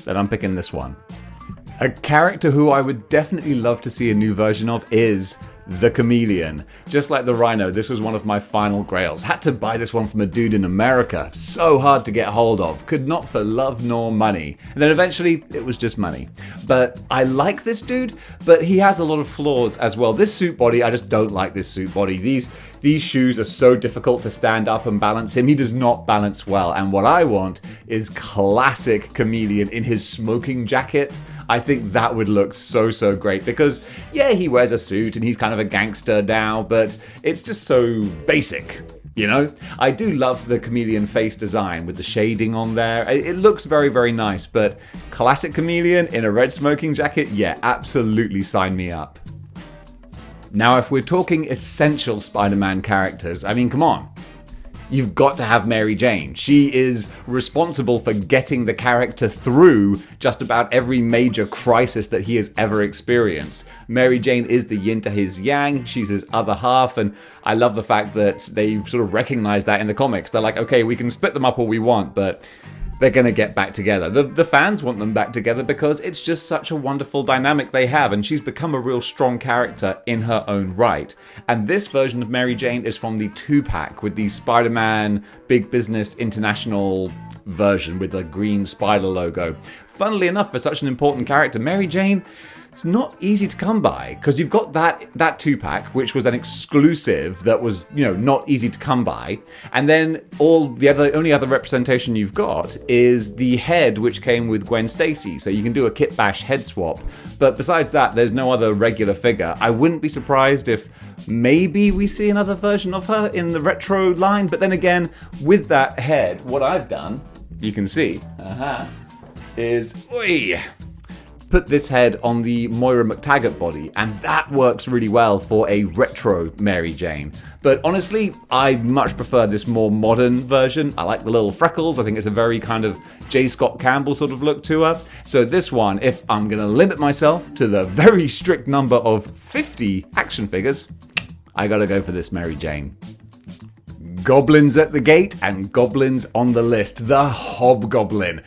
then I'm picking this one. A character who I would definitely love to see a new version of is the Chameleon. Just like the Rhino, this was one of my final grails. Had to buy this one from a dude in America. So hard to get hold of. Could not for love nor money. And then eventually, it was just money. But I like this dude, but he has a lot of flaws as well. This suit body, I just don't like this suit body. These shoes are so difficult to stand up and balance him. He does not balance well. And what I want is classic Chameleon in his smoking jacket. I think that would look so great because, yeah, he wears a suit and he's kind of a gangster now, but it's just so basic, you know? I do love the Chameleon face design with the shading on there. It looks very nice, but classic Chameleon in a red smoking jacket, yeah, absolutely sign me up. Now, if we're talking essential Spider-Man characters, I mean, come on. You've got to have Mary Jane. She is responsible for getting the character through just about every major crisis that he has ever experienced. Mary Jane is the yin to his yang. She's his other half, and I love the fact that they sort of recognize that in the comics. They're like, okay, we can split them up all we want, but they're going to get back together. The fans want them back together because it's just such a wonderful dynamic they have, and she's become a real strong character in her own right. And this version of Mary Jane is from the 2-pack with the Spider-Man Big Business International version with the green spider logo. Funnily enough, for such an important character, Mary Jane, it's not easy to come by, because you've got that 2-pack, which was an exclusive that was, not easy to come by, and then only other representation you've got is the head, which came with Gwen Stacy, so you can do a Kit Bash head swap, but besides that, there's no other regular figure. I wouldn't be surprised if maybe we see another version of her in the retro line, but then again, with that head, what I've done, you can see, is, put this head on the Moira McTaggart body, and that works really well for a retro Mary Jane. But honestly, I much prefer this more modern version. I like the little freckles. I think it's a very kind of J. Scott Campbell sort of look to her. So this one, if I'm going to limit myself to the very strict number of 50 action figures, I gotta go for this Mary Jane. Goblins at the gate and goblins on the list. The Hobgoblin.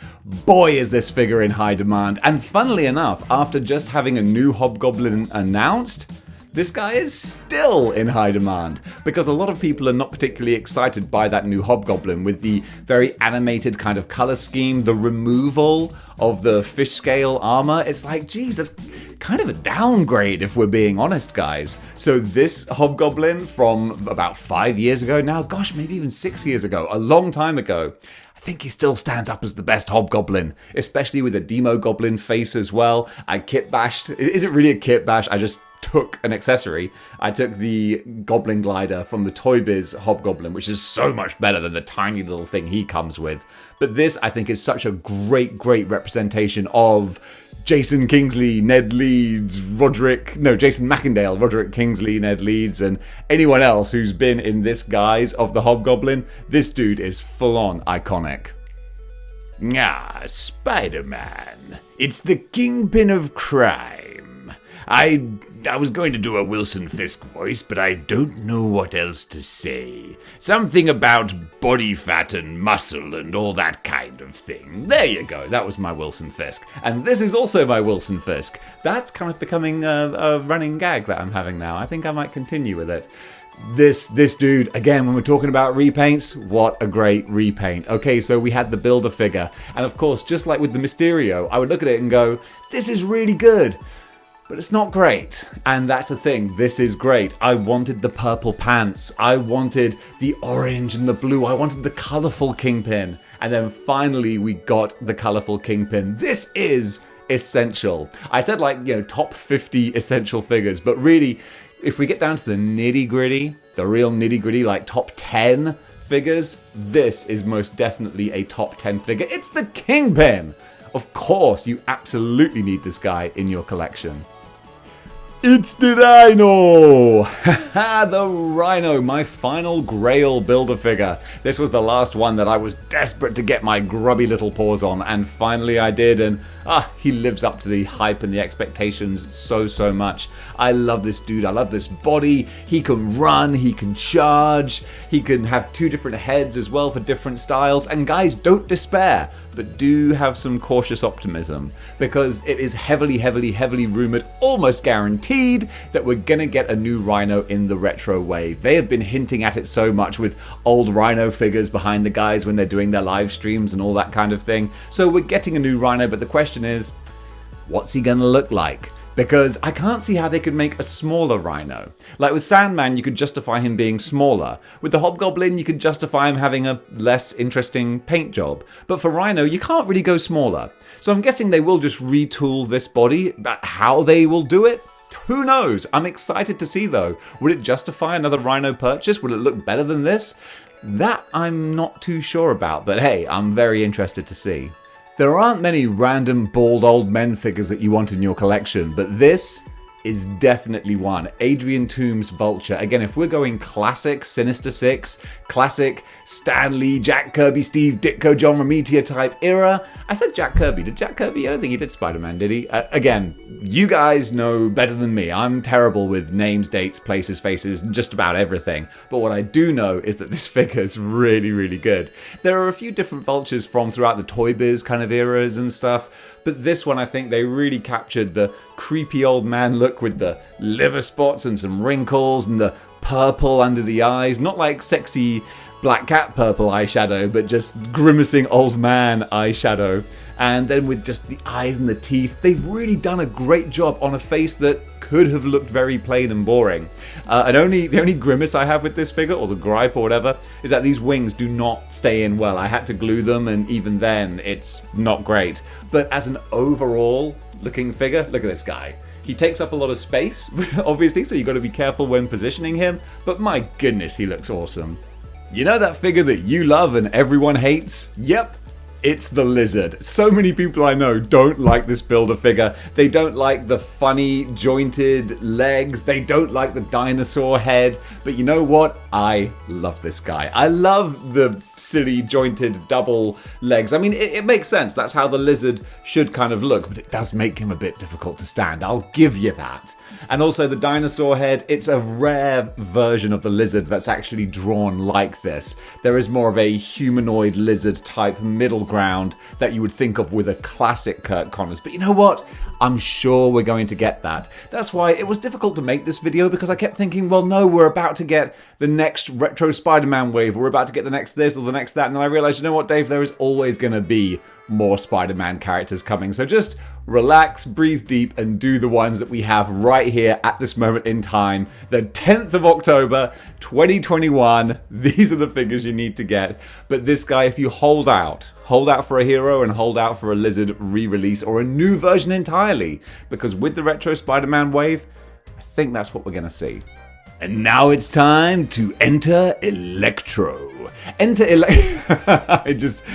Boy, is this figure in high demand. And funnily enough, after just having a new Hobgoblin announced, this guy is still in high demand, because a lot of people are not particularly excited by that new Hobgoblin with the very animated kind of color scheme, the removal of the fish scale armor. It's like, geez, that's kind of a downgrade if we're being honest, guys. So this Hobgoblin from about 5 years ago now, gosh, maybe even 6 years ago, a long time ago, I think he still stands up as the best Hobgoblin, especially with a Demo Goblin face as well. I kit bashed. Is it really a kit bash? I just took an accessory. I took the Goblin Glider from the Toy Biz Hobgoblin, which is so much better than the tiny little thing he comes with. But this, I think, is such a great representation of Jason Kingsley, Ned Leeds, Jason Macendale, Roderick Kingsley, Ned Leeds, and anyone else who's been in this guise of the Hobgoblin. This dude is full-on iconic. Ah, Spider-Man. It's the kingpin of crime. I was going to do a Wilson Fisk voice, but I don't know what else to say. Something about body fat and muscle and all that kind of thing. There you go, that was my Wilson Fisk. And this is also my Wilson Fisk. That's kind of becoming a running gag that I'm having now. I think I might continue with it. This dude, again, when we're talking about repaints, what a great repaint. Okay, so we had the Builder figure, and of course, just like with the Mysterio, I would look at it and go, this is really good. But it's not great, and that's the thing, this is great. I wanted the purple pants, I wanted the orange and the blue, I wanted the colourful Kingpin, and then finally we got the colourful Kingpin. This is essential. I said top 50 essential figures, but really, if we get down to the nitty-gritty, the real nitty-gritty, like top 10 figures, this is most definitely a top 10 figure. It's the Kingpin! Of course, you absolutely need this guy in your collection. It's the Rhino! The Rhino, my final Grail Builder figure. This was the last one that I was desperate to get my grubby little paws on, and finally I did, and he lives up to the hype and the expectations so much. I love this dude, I love this body. He can run, he can charge, he can have 2 different heads as well for different styles, and guys, don't despair. But do have some cautious optimism, because it is heavily rumored, almost guaranteed, that we're gonna get a new Rhino in the retro wave. They have been hinting at it so much with old Rhino figures behind the guys when they're doing their live streams and all that kind of thing. So we're getting a new Rhino, but the question is, what's he gonna look like? Because I can't see how they could make a smaller Rhino. Like with Sandman, you could justify him being smaller. With the Hobgoblin, you could justify him having a less interesting paint job. But for Rhino, you can't really go smaller. So I'm guessing they will just retool this body, but how they will do it? Who knows? I'm excited to see though. Would it justify another Rhino purchase? Would it look better than this? That I'm not too sure about, but hey, I'm very interested to see. There aren't many random bald old men figures that you want in your collection, but this is definitely one. Adrian Toombs Vulture. Again, if we're going classic Sinister Six, classic Stan Lee, Jack Kirby, Steve Ditko, John Romita type era. I said Jack Kirby. Did Jack Kirby? I don't think he did Spider-Man, did he? Again, you guys know better than me. I'm terrible with names, dates, places, faces, just about everything. But what I do know is that this figure is really, really good. There are a few different Vultures from throughout the Toy Biz kind of eras and stuff. But this one, I think they really captured the creepy old man look with the liver spots and some wrinkles and the purple under the eyes. Not like sexy Black Cat purple eyeshadow, but just grimacing old man eyeshadow. And then with just the eyes and the teeth, they've really done a great job on a face that could have looked very plain and boring. The only grimace I have with this figure, or the gripe or whatever, is that these wings do not stay in well. I had to glue them, and even then, it's not great. But as an overall looking figure, look at this guy. He takes up a lot of space, obviously, so you've got to be careful when positioning him, but my goodness, he looks awesome. You know that figure that you love and everyone hates? Yep. It's the Lizard. So many people I know don't like this Build-A-Figure. They don't like the funny jointed legs. They don't like the dinosaur head. But you know what? I love this guy. I love the silly jointed double legs. I mean, it makes sense. That's how the Lizard should kind of look. But it does make him a bit difficult to stand. I'll give you that. And also the dinosaur head, it's a rare version of the Lizard that's actually drawn like this. There is more of a humanoid lizard type middle ground that you would think of with a classic Kurt Connors. But you know what? I'm sure we're going to get that. That's why it was difficult to make this video, because I kept thinking, well, no, we're about to get the next retro Spider-Man wave, we're about to get the next this or the next that, and then I realized, you know what, Dave, there is always going to be more Spider-Man characters coming. So just relax, breathe deep, and do the ones that we have right here at this moment in time. The 10th of October, 2021. These are the figures you need to get. But this guy, if you hold out for a hero and hold out for a Lizard re-release or a new version entirely. Because with the retro Spider-Man wave, I think that's what we're going to see. And now it's time to enter Electro. I just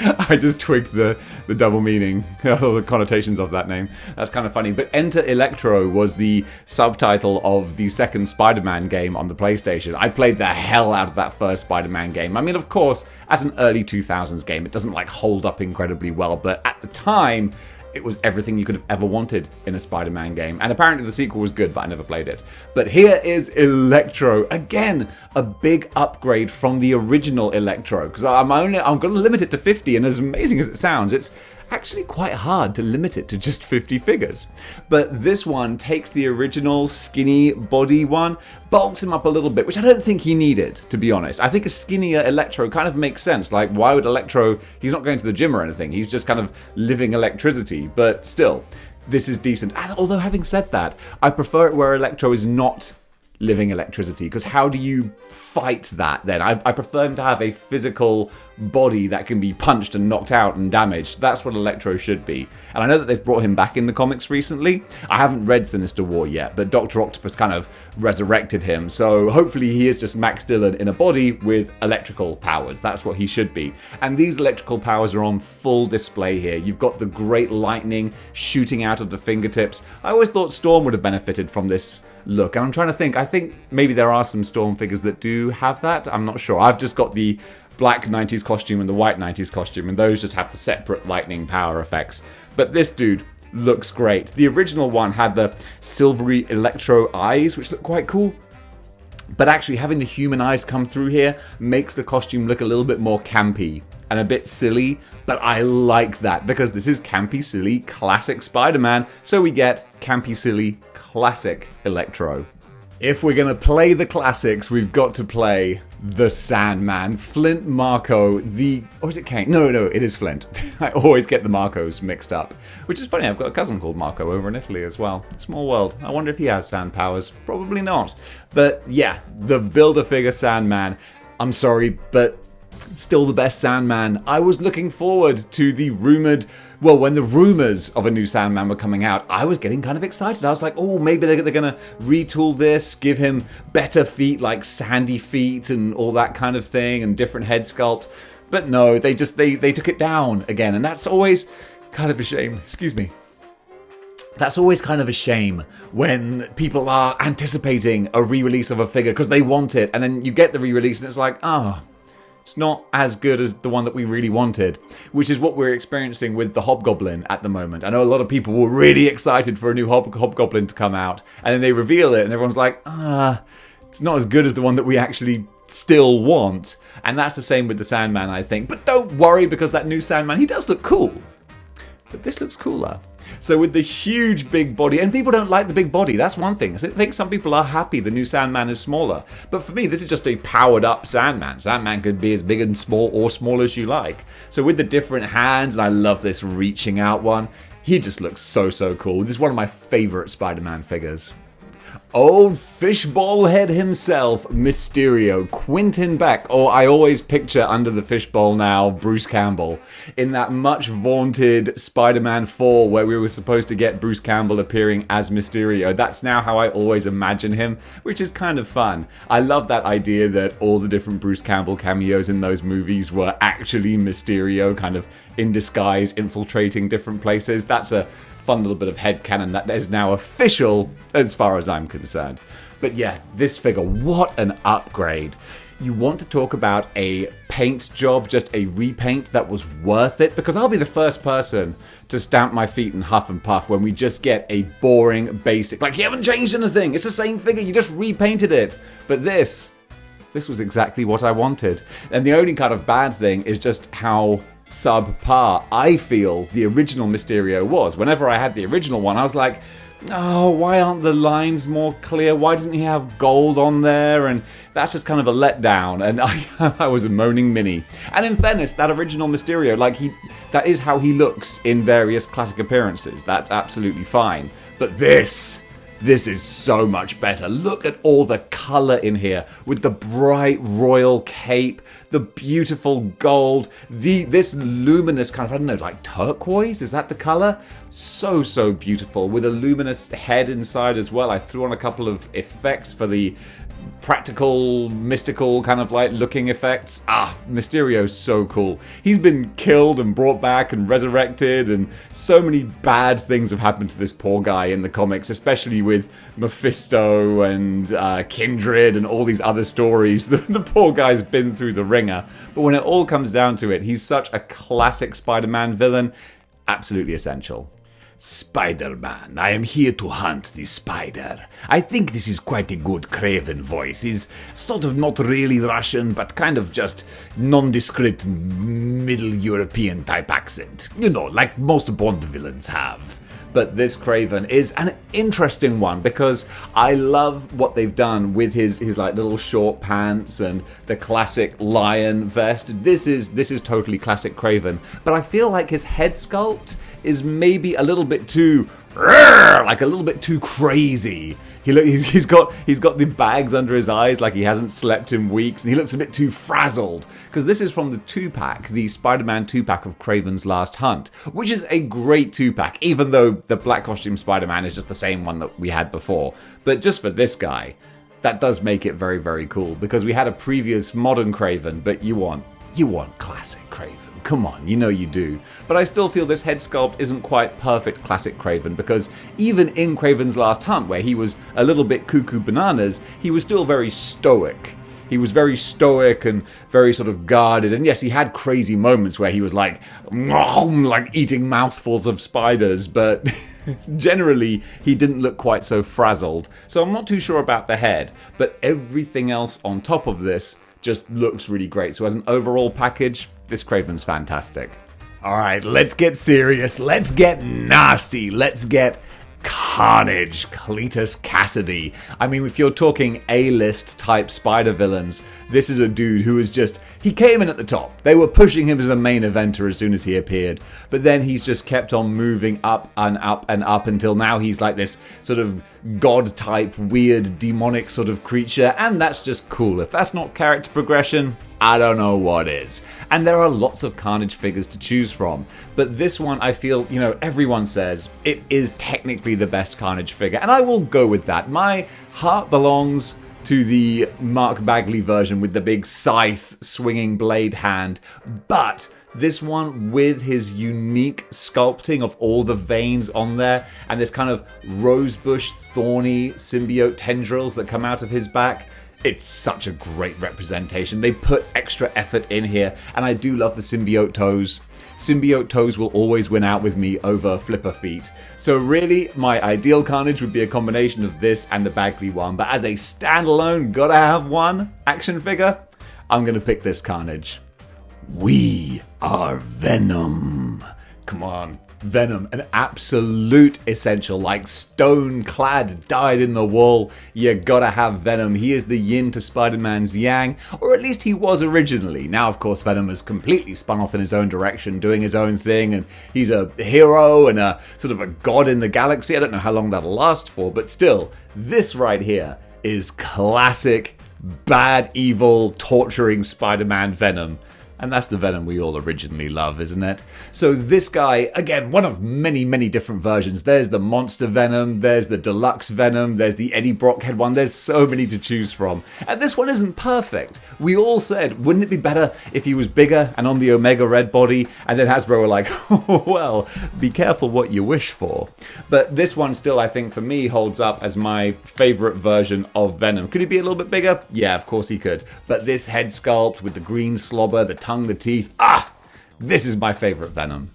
twigged the double meaning, or the connotations of that name. That's kind of funny. But Enter Electro was the subtitle of the second Spider-Man game on the PlayStation. I played the hell out of that first Spider-Man game. I mean, of course, as an early 2000s game, it doesn't like hold up incredibly well, but at the time, it was everything you could have ever wanted in a Spider-Man game. And apparently the sequel was good, but I never played it. But here is Electro. Again, a big upgrade from the original Electro. Because I'm going to limit it to 50, and as amazing as it sounds, it's actually quite hard to limit it to just 50 figures. But this one takes the original skinny body one, bulks him up a little bit, which I don't think he needed, to be honest. I think a skinnier Electro kind of makes sense. Like, why would Electro, he's not going to the gym or anything, he's just kind of living electricity, but still, this is decent. And although having said that, I prefer it where Electro is not living electricity, because how do you fight that then? I prefer him to have a physical body that can be punched and knocked out and damaged. That's what Electro should be. And I know that they've brought him back in the comics recently. I haven't read Sinister War yet, but Dr. Octopus kind of resurrected him, so hopefully he is just Max Dillon in a body with electrical powers. That's what he should be. And these electrical powers are on full display here. You've got the great lightning shooting out of the fingertips. I always thought Storm would have benefited from this look, and I'm trying to think. I think maybe there are some Storm figures that do have that. I'm not sure. I've just got the black 90s costume and the white 90s costume, and those just have the separate lightning power effects. But this dude looks great. The original one had the silvery Electro eyes, which look quite cool. But actually having the human eyes come through here makes the costume look a little bit more campy and a bit silly, but I like that because this is campy, silly, classic Spider-Man, so we get campy, silly, classic Electro. If we're going to play the classics, we've got to play the Sandman. Flint Marko, or is it Kane? No, it is Flint. I always get the Markos mixed up. Which is funny, I've got a cousin called Marko over in Italy as well. Small world. I wonder if he has sand powers. Probably not. But yeah, the Build-A-Figure Sandman. I'm sorry, but still the best Sandman. I was looking forward to the rumored, well, when the rumors of a new Sandman were coming out, I was getting kind of excited. I was like, oh, maybe they're going to retool this, give him better feet like sandy feet and all that kind of thing, and different head sculpt. But no, they took it down again, and that's always kind of a shame. Excuse me. That's always kind of a shame when people are anticipating a re-release of a figure because they want it, and then you get the re-release and it's like, it's not as good as the one that we really wanted, which is what we're experiencing with the Hobgoblin at the moment. I know a lot of people were really excited for a new Hobgoblin to come out, and then they reveal it and everyone's like, it's not as good as the one that we actually still want. And that's the same with the Sandman, I think. But don't worry, because that new Sandman, he does look cool. But this looks cooler. So with the huge big body, and people don't like the big body, that's one thing. I think some people are happy the new Sandman is smaller. But for me, this is just a powered up Sandman. Sandman could be as big and small or small as you like. So with the different hands, and I love this reaching out one, he just looks so cool. This is one of my favorite Spider-Man figures. Old fishbowl head himself, Mysterio, Quentin Beck, or I always picture under the fishbowl now, Bruce Campbell, in that much vaunted Spider-Man 4 where we were supposed to get Bruce Campbell appearing as Mysterio. That's now how I always imagine him, which is kind of fun. I love that idea that all the different Bruce Campbell cameos in those movies were actually Mysterio, kind of in disguise, infiltrating different places. That's a fun little bit of headcanon that is now official as far as I'm concerned. But yeah, this figure, what an upgrade. You want to talk about a paint job, just a repaint that was worth it? Because I'll be the first person to stamp my feet and huff and puff when we just get a boring, basic, like you haven't changed anything, it's the same figure, you just repainted it. But this was exactly what I wanted. And the only kind of bad thing is just how subpar I feel the original Mysterio was. Whenever I had the original one, I was like, oh, why aren't the lines more clear? Why doesn't he have gold on there? And that's just kind of a letdown. And I was a moaning Minnie. And in fairness, that original Mysterio, that is how he looks in various classic appearances. That's absolutely fine. But this is so much better. Look at all the colour in here with the bright royal cape, the beautiful gold, this luminous kind of, I don't know, like turquoise? Is that the colour? So beautiful with a luminous head inside as well. I threw on a couple of effects for the practical, mystical kind of like looking effects. Mysterio's so cool. He's been killed and brought back and resurrected, and so many bad things have happened to this poor guy in the comics, especially with Mephisto and Kindred and all these other stories. The poor guy's been through the ringer. But when it all comes down to it, he's such a classic Spider-Man villain. Absolutely essential. Spider-Man, I am here to hunt the spider. I think this is quite a good Craven voice. He's sort of not really Russian, but kind of just nondescript Middle European type accent. You know, like most Bond villains have. But this Craven is an interesting one because I love what they've done with his like little short pants and the classic lion vest. This is totally classic Craven, but I feel like his head sculpt is maybe a little bit too like a little bit too crazy. He's got the bags under his eyes like he hasn't slept in weeks, and he looks a bit too frazzled. Because this is from the 2-pack, the Spider-Man 2-pack of Craven's Last Hunt, which is a great 2-pack, even though the black costume Spider-Man is just the same one that we had before. But just for this guy, that does make it very cool, because we had a previous modern Craven, but you want classic Craven. Come on, you know you do. But I still feel this head sculpt isn't quite perfect classic Craven, because even in Craven's Last Hunt, where he was a little bit cuckoo bananas, he was still very stoic. He was very stoic and very sort of guarded. And yes, he had crazy moments where he was like eating mouthfuls of spiders, but generally he didn't look quite so frazzled. So I'm not too sure about the head, but everything else on top of this just looks really great. So as an overall package, this Craven's fantastic. Alright, let's get serious. Let's get nasty. Let's get carnage. Cletus Cassidy. I mean, if you're talking A-list type spider villains, this is a dude who is just, he came in at the top. They were pushing him as a main eventer as soon as he appeared. But then he's just kept on moving up and up and up until now he's like this sort of god type, weird, demonic sort of creature. And that's just cool. If that's not character progression, I don't know what is. And there are lots of Carnage figures to choose from. But this one, I feel, everyone says it is technically the best Carnage figure. And I will go with that. My heart belongs to the Mark Bagley version with the big scythe swinging blade hand. But This one with his unique sculpting of all the veins on there and this kind of rosebush thorny symbiote tendrils that come out of his back. It's such a great representation. They put extra effort in here, and I do love the symbiote toes. Symbiote toes will always win out with me over flipper feet. So really, my ideal Carnage would be a combination of this and the Bagley one, but as a standalone, gotta have one action figure, I'm gonna pick this Carnage. We are Venom. Come on. Venom, an absolute essential, like stone-clad, dyed in the wool. You gotta have Venom. He is the yin to Spider-Man's yang, or at least he was originally. Now, of course, Venom has completely spun off in his own direction, doing his own thing, and he's a hero and a sort of a god in the galaxy. I don't know how long that'll last for, but still, this right here is classic, bad, evil, torturing Spider-Man Venom. And that's the Venom we all originally love, isn't it? So this guy, again, one of many, many different versions. There's the Monster Venom, there's the Deluxe Venom, there's the Eddie Brockhead one. There's so many to choose from. And this one isn't perfect. We all said, wouldn't it be better if he was bigger and on the Omega Red body? And then Hasbro were like, oh, well, be careful what you wish for. But this one still, I think, for me, holds up as my favorite version of Venom. Could he be a little bit bigger? Yeah, of course he could. But this head sculpt with the green slobber, the tongue, the teeth, this is my favorite Venom.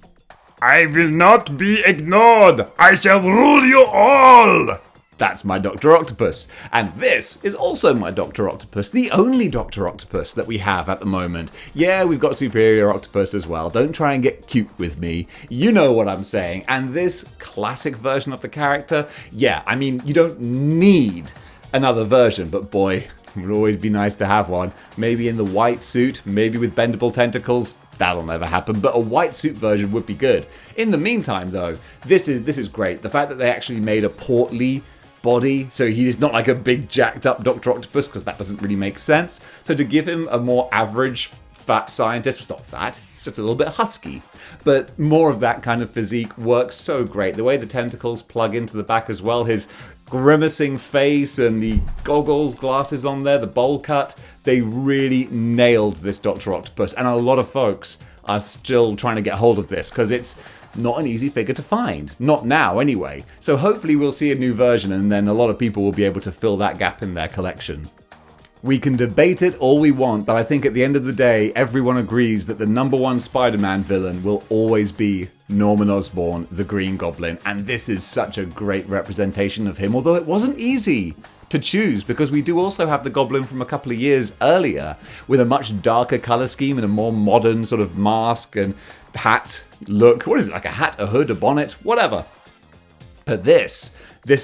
I will not be ignored. I shall rule you all. That's my Dr. Octopus. And this is also my Dr. Octopus, the only Dr. Octopus that we have at the moment. Yeah, we've got Superior Octopus as well. Don't try and get cute with me. You know what I'm saying. And this classic version of the character, yeah, I mean, you don't need another version, but boy, it would always be nice to have one. Maybe in the white suit, maybe with bendable tentacles. That'll never happen, but a white suit version would be good. In the meantime, though, this is great. The fact that they actually made a portly body, so he's not like a big jacked up Dr. Octopus, because that doesn't really make sense. So to give him a more average fat scientist, it's not fat, it's just a little bit husky. But more of that kind of physique works so great. The way the tentacles plug into the back as well, his grimacing face and the goggles, glasses on there, the bowl cut, they really nailed this Dr. Octopus. And a lot of folks are still trying to get hold of this because it's not an easy figure to find. Not now, anyway. So hopefully we'll see a new version and then a lot of people will be able to fill that gap in their collection. We can debate it all we want, but I think at the end of the day, everyone agrees that the number one Spider-Man villain will always be Norman Osborn, the Green Goblin. And this is such a great representation of him, although it wasn't easy to choose because we do also have the Goblin from a couple of years earlier with a much darker color scheme and a more modern sort of mask and hat look. What is it, like a hat, a hood, a bonnet, whatever. But this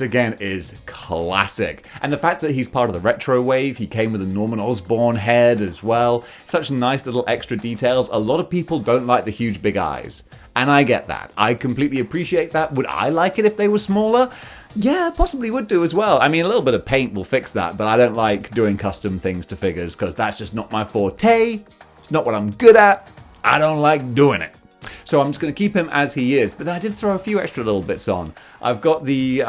again is classic. And the fact that he's part of the retro wave, he came with a Norman Osborn head as well. Such nice little extra details. A lot of people don't like the huge big eyes. And I get that. I completely appreciate that. Would I like it if they were smaller? Yeah, possibly would do as well. I mean, a little bit of paint will fix that, but I don't like doing custom things to figures because that's just not my forte. It's not what I'm good at. I don't like doing it. So I'm just going to keep him as he is. But then I did throw a few extra little bits on. I've got the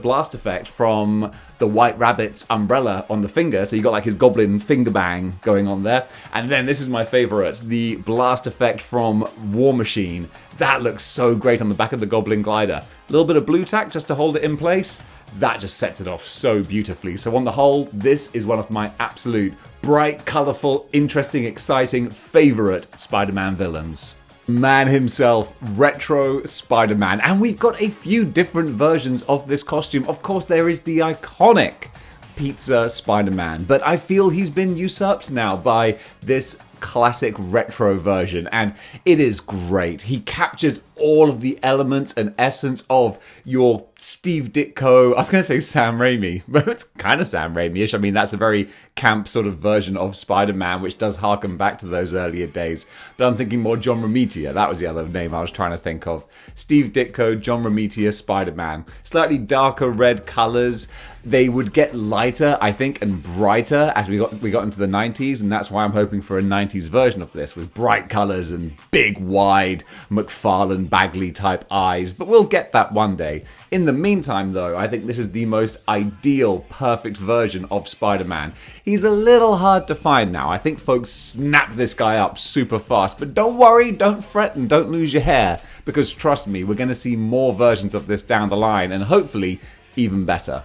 blast effect from the White Rabbit's umbrella on the finger. So you got like his goblin finger bang going on there. And then this is my favorite, the blast effect from War Machine. That looks so great on the back of the Goblin glider. A little bit of blue tack just to hold it in place. That just sets it off so beautifully. So on the whole, this is one of my absolute bright, colorful, interesting, exciting favorite Spider-Man villains. Man himself, retro Spider-Man, and we've got a few different versions of this costume. Of course, there is the iconic Pizza Spider-Man, but I feel he's been usurped now by this classic retro version, and it is great. He captures all of the elements and essence of your Steve Ditko, I was going to say Sam Raimi, but it's kind of Sam Raimi-ish. I mean, that's a very camp sort of version of Spider-Man, which does harken back to those earlier days. But I'm thinking more John Romita. That was the other name I was trying to think of. Steve Ditko, John Romita, Spider-Man. Slightly darker red colors. They would get lighter, I think, and brighter as we got into the 90s, and that's why I'm hoping for a 90s 90s version of this with bright colours and big, wide McFarlane Bagley type eyes, but we'll get that one day. In the meantime, though, I think this is the most ideal, perfect version of Spider-Man. He's a little hard to find now. I think folks snapped this guy up super fast, but don't worry, don't fret, and don't lose your hair, because trust me, we're going to see more versions of this down the line, and hopefully even better.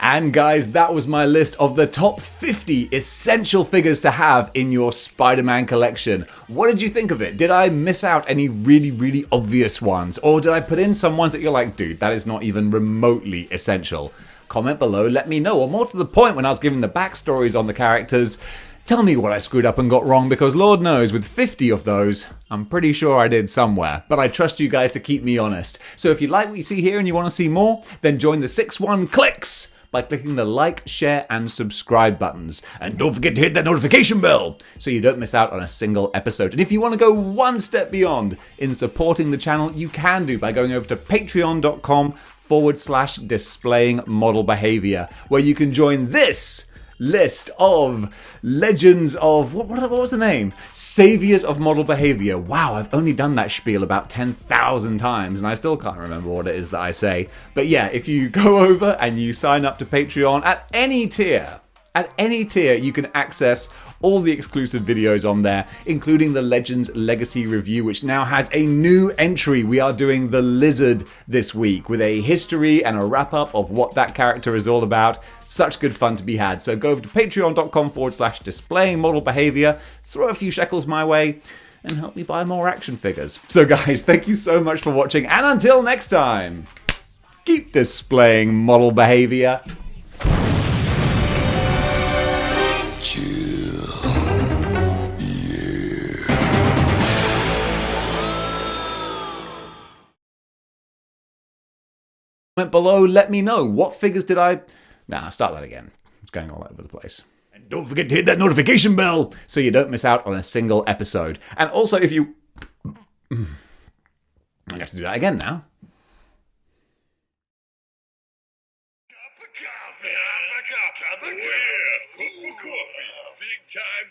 And guys, that was my list of the top 50 essential figures to have in your Spider-Man collection. What did you think of it? Did I miss out any really, really obvious ones? Or did I put in some ones that you're like, dude, that is not even remotely essential? Comment below, let me know. Or more to the point, when I was giving the backstories on the characters, tell me what I screwed up and got wrong, because Lord knows, with 50 of those, I'm pretty sure I did somewhere. But I trust you guys to keep me honest. So if you like what you see here and you want to see more, then join the 6-1 Clicks by clicking the like, share, and subscribe buttons. And don't forget to hit that notification bell so you don't miss out on a single episode. And if you want to go one step beyond in supporting the channel, you can do by going over to patreon.com/displaying model behavior, where you can join this list of legends of, what was the name? Saviors of model behavior. Wow, I've only done that spiel about 10,000 times and I still can't remember what it is that I say. But yeah, if you go over and you sign up to Patreon at any tier, you can access all the exclusive videos on there, including the Legends Legacy review, which now has a new entry. We are doing the Lizard this week with a history and a wrap-up of what that character is all about. Such good fun to be had. So go over to patreon.com/displaying model behavior, throw a few shekels my way, and help me buy more action figures. So guys, thank you so much for watching, and until next time, keep displaying model behavior. Comment below, let me know, what figures did I... Nah, start that again. It's going all over the place. And don't forget to hit that notification bell so you don't miss out on a single episode. And also, if you... I have to do that again now. Big time